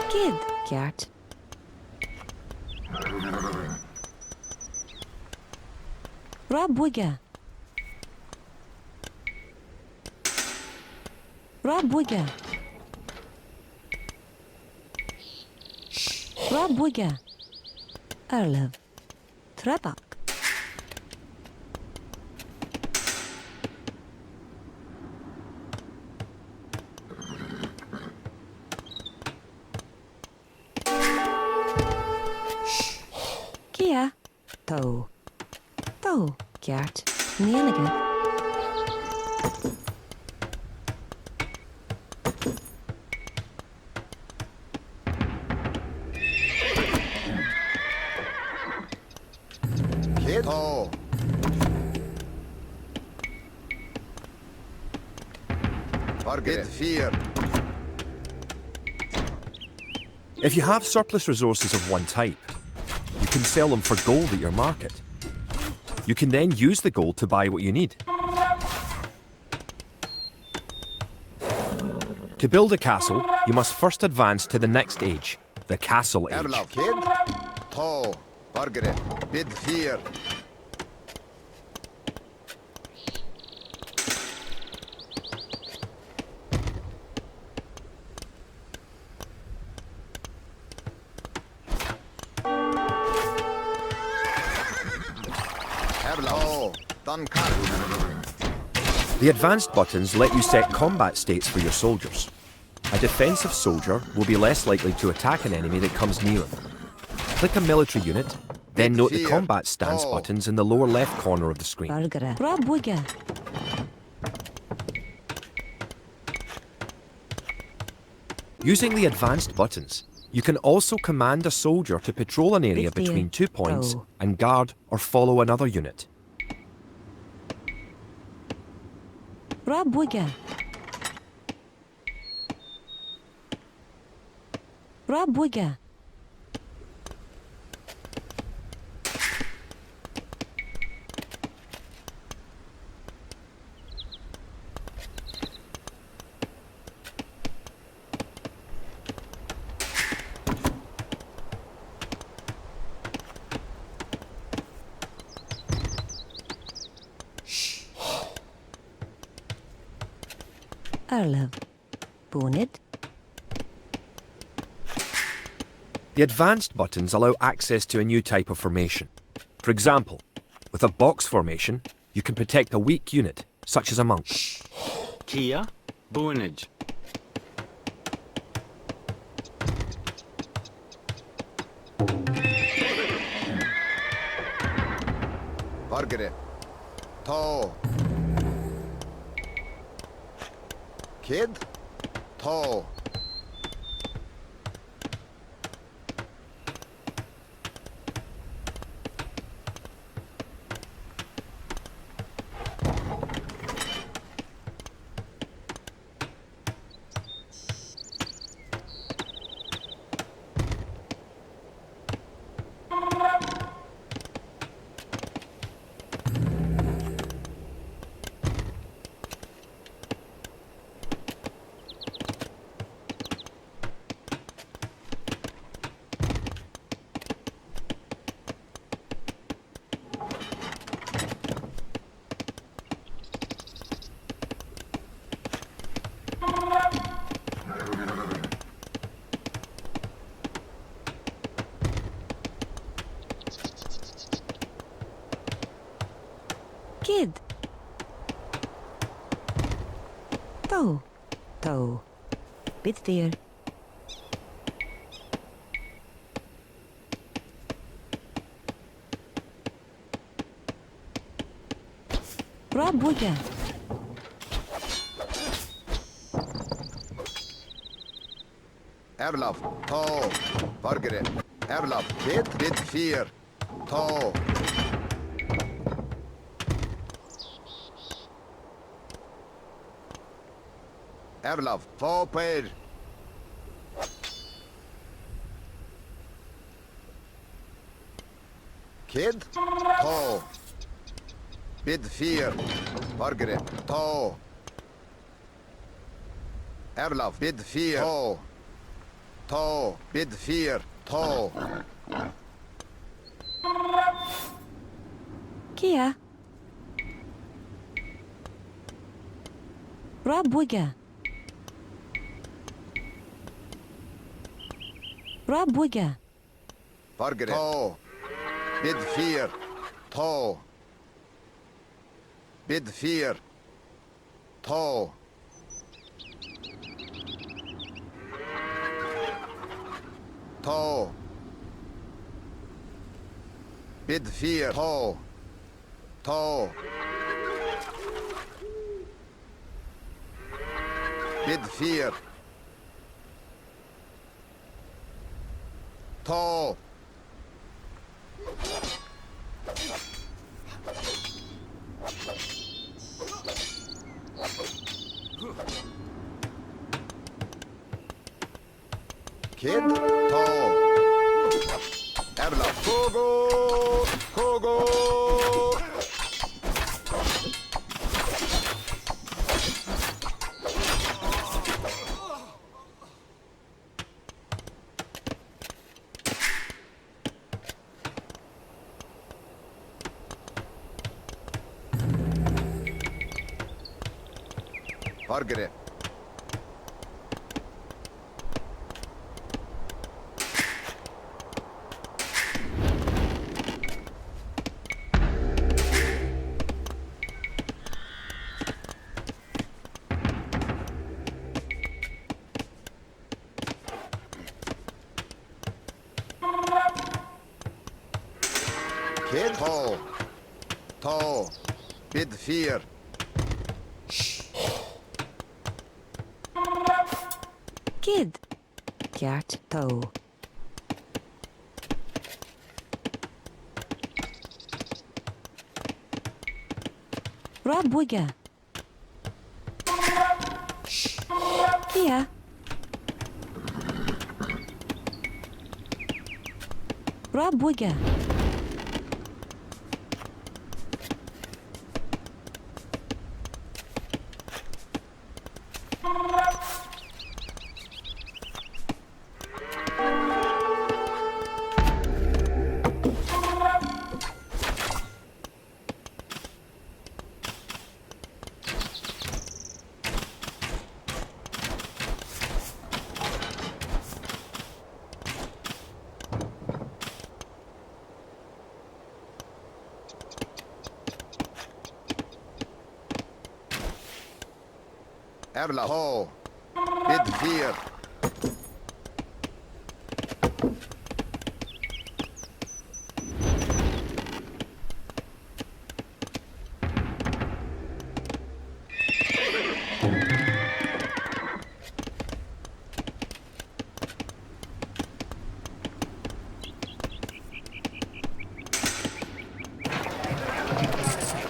Kid, Gert. Rabwiga. Rabwiga. Rabwiga. Erlev. Trebak. Kia. Toe. Toe. Gert. Nienige. Toe. Bid 4. If you have surplus resources of one type, you can sell them for gold at your market. You can then use the gold to buy what you need. To build a castle, you must first advance to the next age, the Castle Age. Erlav, Kid. Toe. Bargare. Bid 4. The advanced buttons let you set combat states for your soldiers. A defensive soldier will be less likely to attack an enemy that comes near him. Click a military unit, then note the combat stance buttons in the lower left corner of the screen. Bargara. Rabwiga. Using the advanced buttons, you can also command a soldier to patrol an area between 2 points and guard or follow another unit. Rabwiga. Rabwiga. Arlev. Bonid. The advanced buttons allow access to a new type of formation. For example, with a box formation, you can protect a weak unit, such as a monk. Kia, Bunage. Bargere. To. Kid. To. Kid. To. To. Bit there. Rabwiga. Erlaf. To. Bargere. Erlaf. Kid. Bit 4. To. Erlaf. Foper. Kid. To. Bid 4. Bargere. To. Erlaf. Bid 4. To. To. Bid 4. To. Kia. Rabwiga. Rabwiga. Bargere. To. Bid 4. To. Bid 4. To. To. Bid 4. To. To. Bid 4. To. Kid. To. Erla. Kogo. Kogo. Bargere. Kid to. To. Bid 4. Kid. Kjart to. Rob Wigga. Kia. Rob Wigga. Erla to. Bid 4.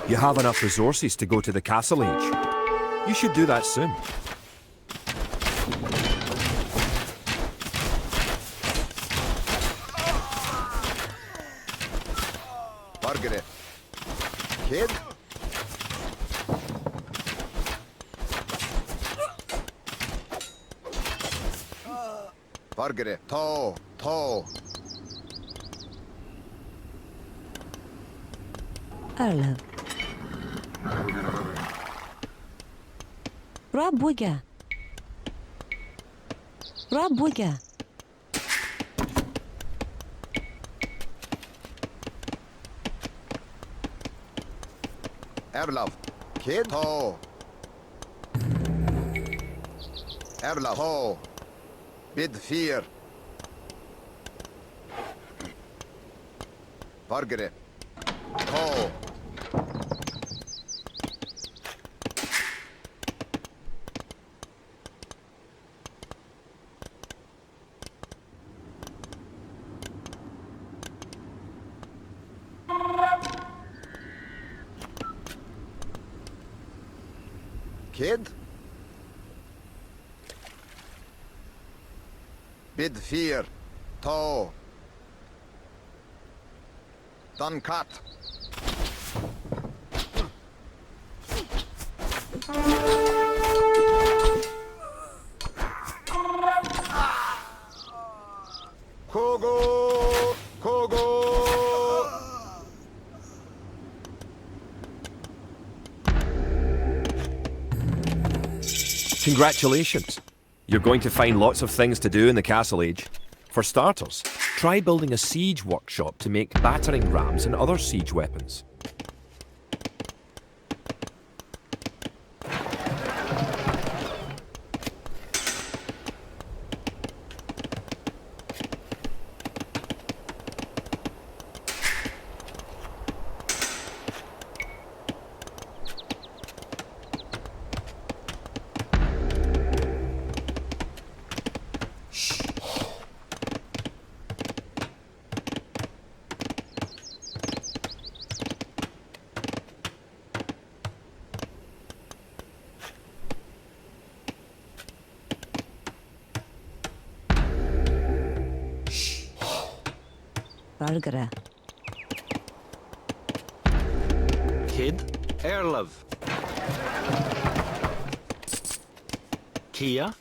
You have enough resources to go to the Castle Age. You should do that soon. Margaret. Kid. Margaret. To. Arlev. Rob Wigga. Rob Wigga. Erlav. Kid to. Erlav to. Bid 4. Margaret. To. Kid. Bid 4. To. Done cut. Kogo. Congratulations! You're going to find lots of things to do in the Castle Age. For starters, try building a siege workshop to make battering rams and other siege weapons. Valgara. Kid. Erlov. Kia.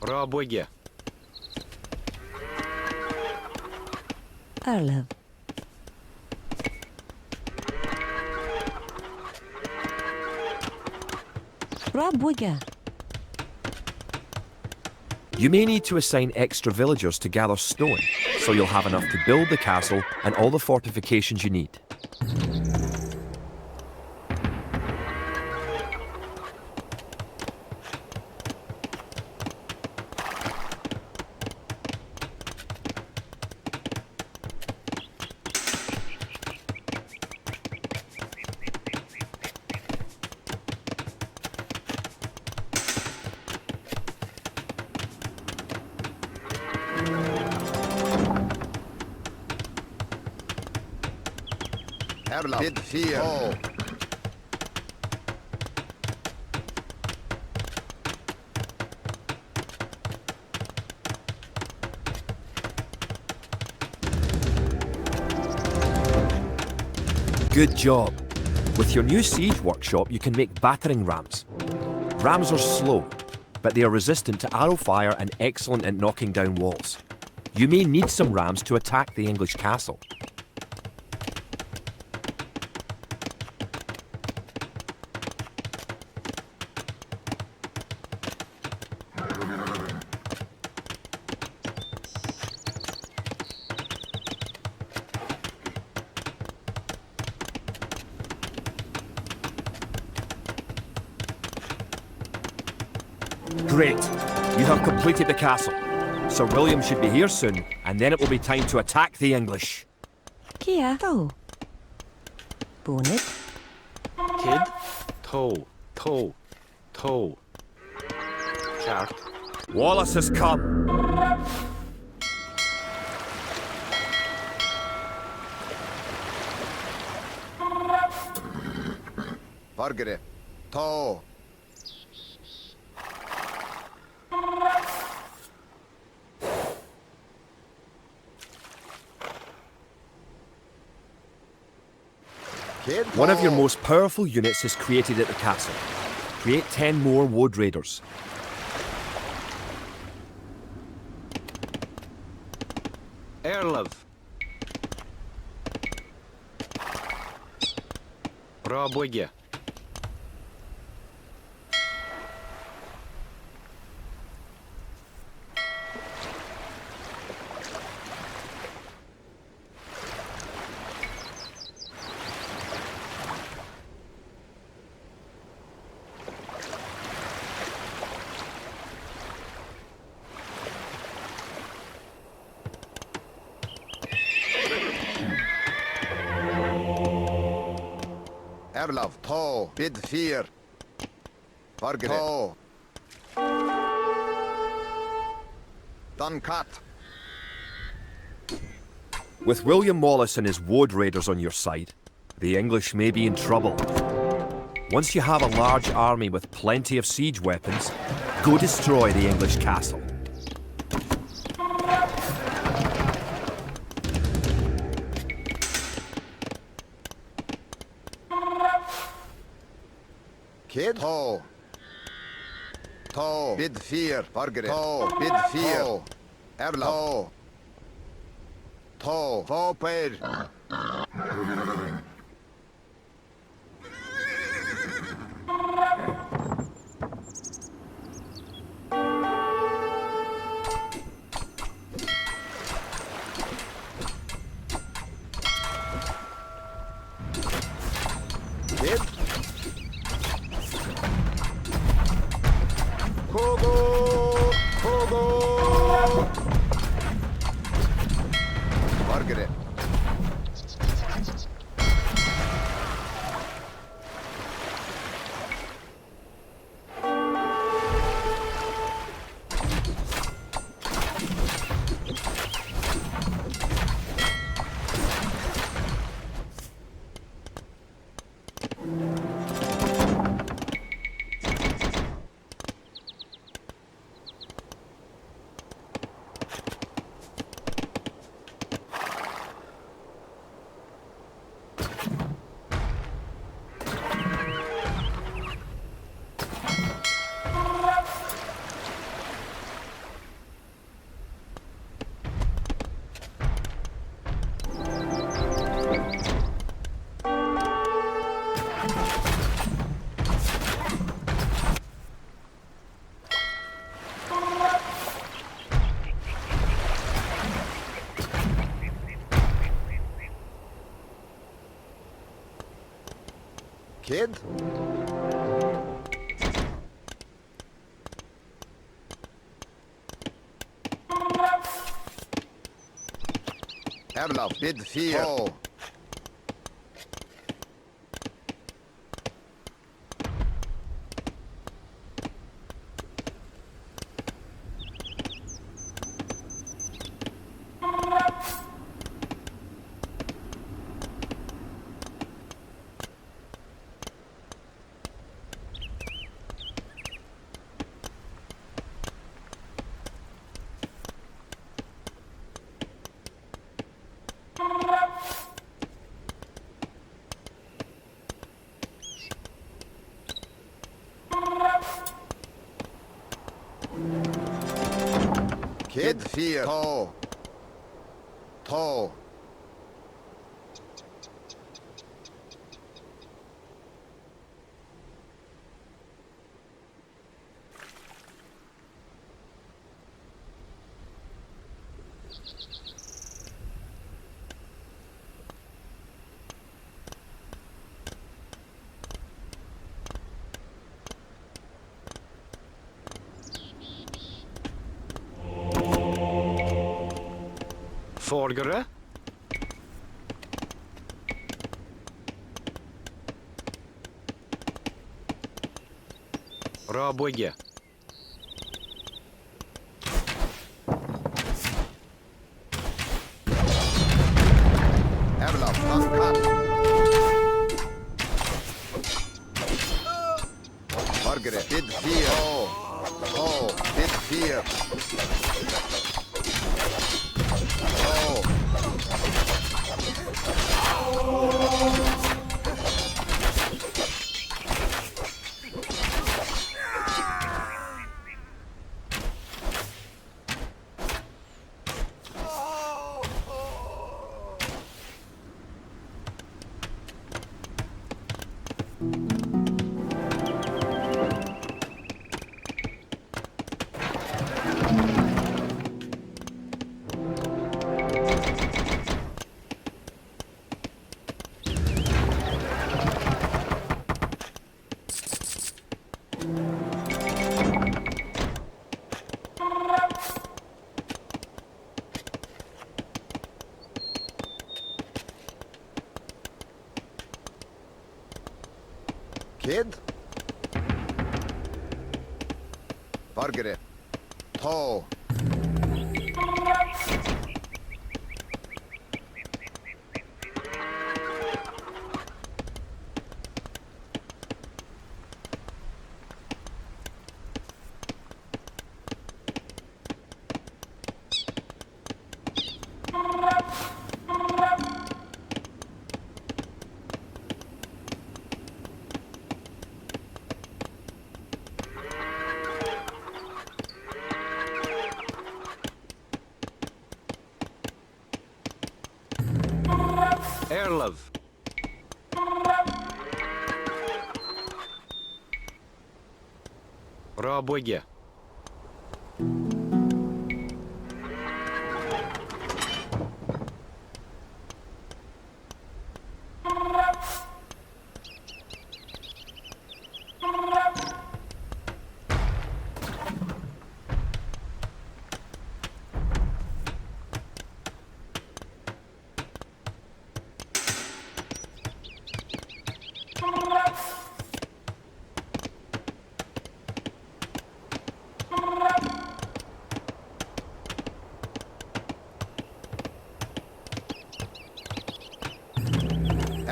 Rabwege. Arlev. Rob Wigga. You may need to assign extra villagers to gather stone, so you'll have enough to build the castle and all the fortifications you need. Erlaf. Bid 4. Ho. Good job. With your new siege workshop, you can make battering rams. Rams are slow, but they are resistant to arrow fire and excellent at knocking down walls. You may need some rams to attack the English castle. Great. You have completed the castle. Sir William should be here soon, and then it will be time to attack the English. Kia tho. Bonnet. Kid. Toe. Toe. Toe. Cart. Wallace has come. Vargere. To. Kid. One of your Ho. most powerful units is created at the castle. Create 10 more Wood Raiders. Erlov. Пробуйте. Erlaf. To. Bid 4. Vargere. To. Duncat. With William Wallace and his Wood Raiders on your side, the English may be in trouble. Once you have a large army with plenty of siege weapons, go destroy the English castle. Kid. To. To. Bid 4. Vargere. To. Bid 4. Erlaf. To. Vaper. Kid. Kogo! Kogo! Vargere. Kid. Erlaf. Bid 4. To. Bid 4. To. To. Forgere. Rabøye. Erlav. Tankan. Margaret. Bid 4. To. To. Bid 4. To. Kid? Margaret. To. Erlav. Rabøye.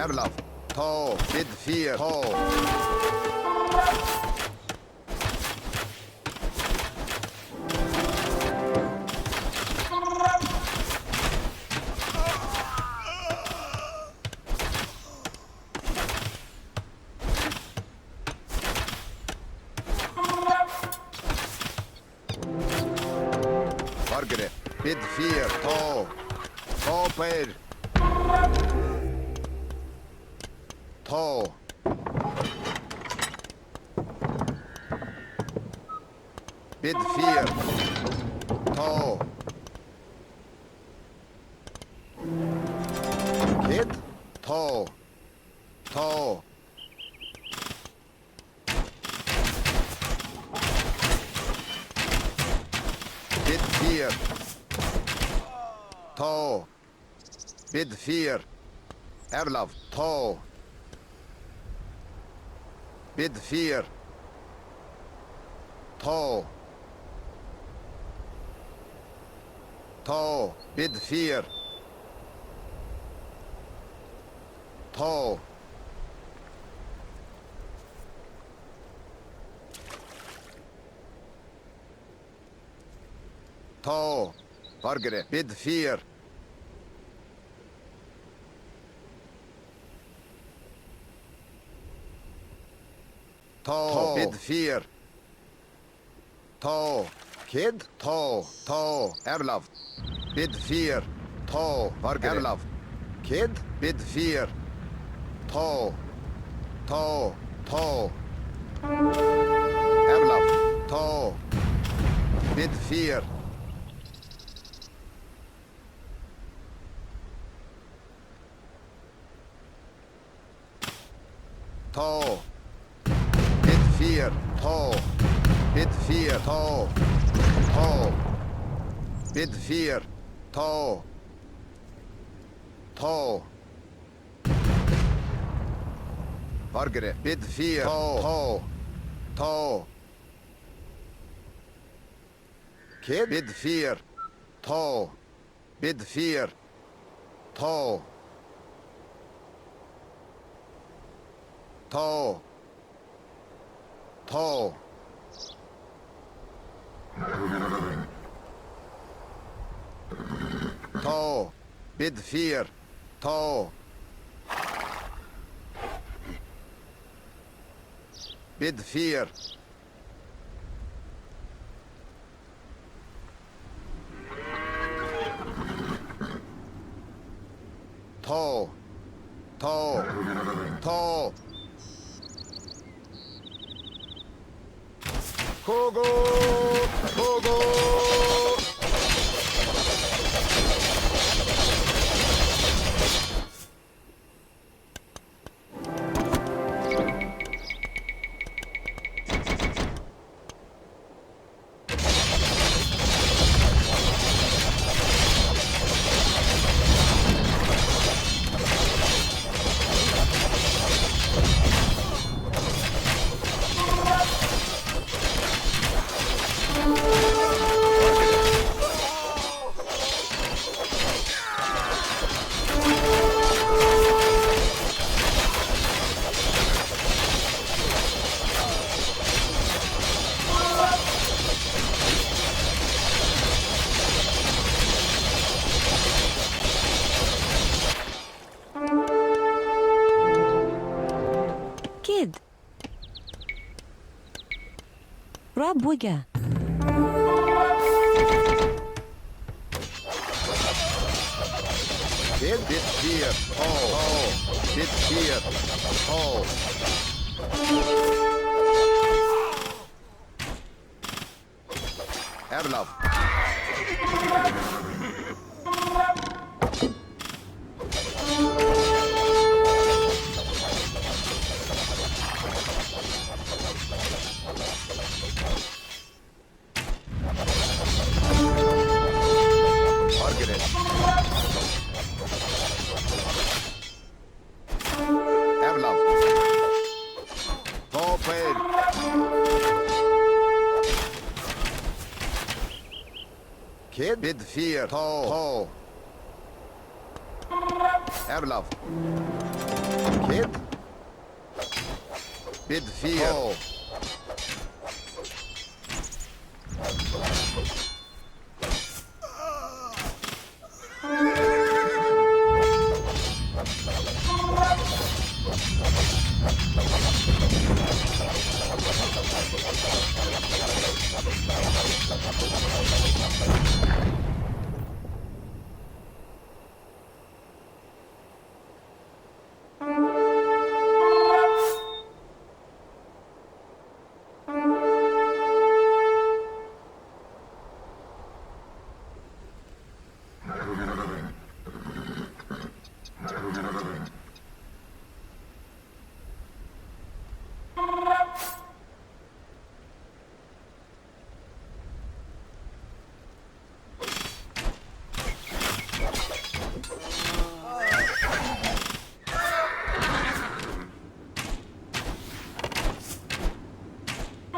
Erlav. To. Bid 4. To. Margaret. Bid 4. To. To per. To. Bid 4. To. Kid? To. To. Bid 4. To. Bid 4. Erlav. To. Bid 4. To. To. Bid 4. To. To. Margaret. Bid 4. To. Bid 4. To. Kid, to, erlav. Bid 4, to, vargere. Erlav. Kid, bid 4, to. Erlav, to. Bid 4. To. Bid 4, to. Bid 4, to. Bid 4, to. Vargere, bid 4, to. Kid, bid 4, to. Bid 4, to. Bid 4, to. Bid 4. To. Kogo! Kid. Rob Wigger. Kid, bid 4, bid 4, Erlav. Margaret. Erlav. Topel. Kid, bid 4, to. Erlav. Kid. Bid 4.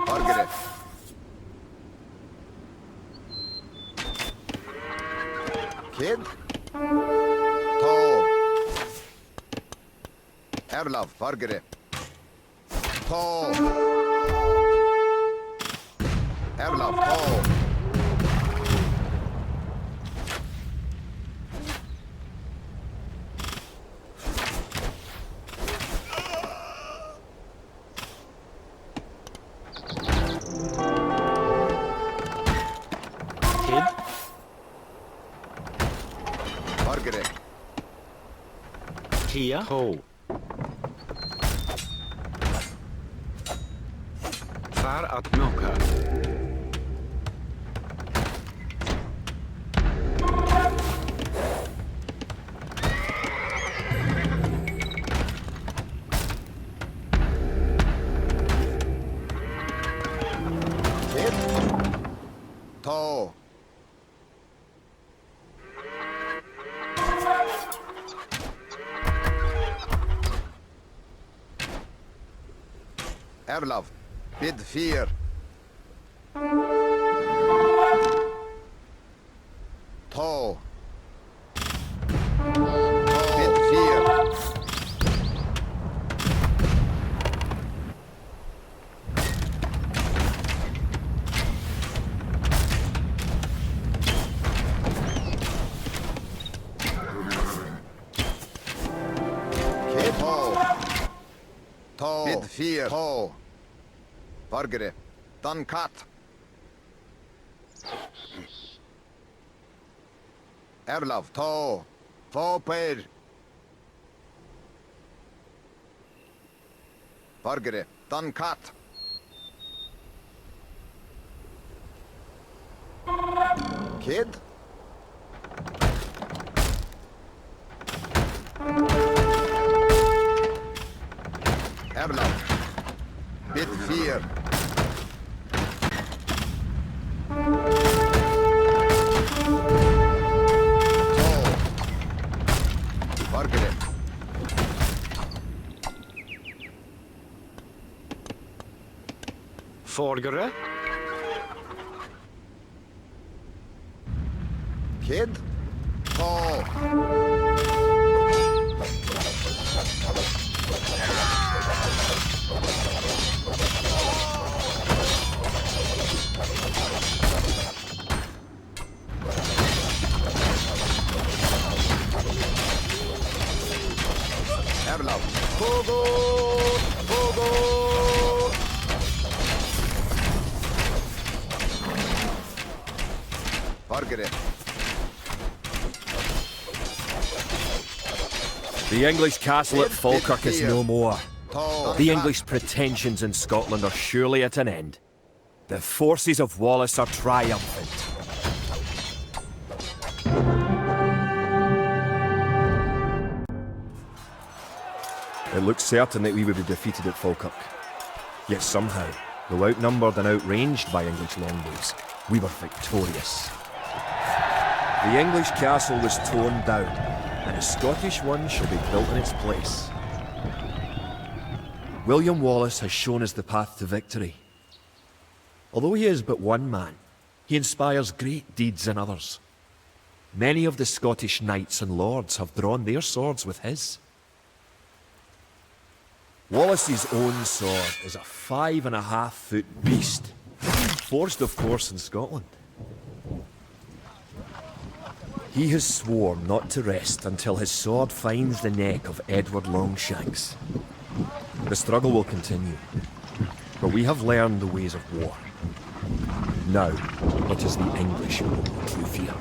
Margaret. Kid. To. Erlav, Margaret. To. Erlav, to. Tia. Ho. Far at Milka. To. Erlov. Bid fear. To. Bid fear. To. Bid fear. To. Vargre. Dan kat. Erlov. To. Foper. Vargre. Dan kat. Kid. Erlov. Bid fear. Vargre. Forgere. Kid. To. Erlov. Fogo. Fogo. Vargre. The English castle at Falkirk is no more. To. The English pretensions in Scotland are surely at an end. The forces of Wallace are triumphant. It looked certain that we would be defeated at Falkirk. Yet somehow, though outnumbered and outranged by English longbows, we were victorious. The English castle was torn down, and a Scottish one shall be built in its place. William Wallace has shown us the path to victory. Although he is but one man, he inspires great deeds in others. Many of the Scottish knights and lords have drawn their swords with his. Wallace's own sword is a 5.5-foot beast, forged of course in Scotland. He has sworn not to rest until his sword finds the neck of Edward Longshanks. The struggle will continue, but we have learned the ways of war. Now, it is the English who fear.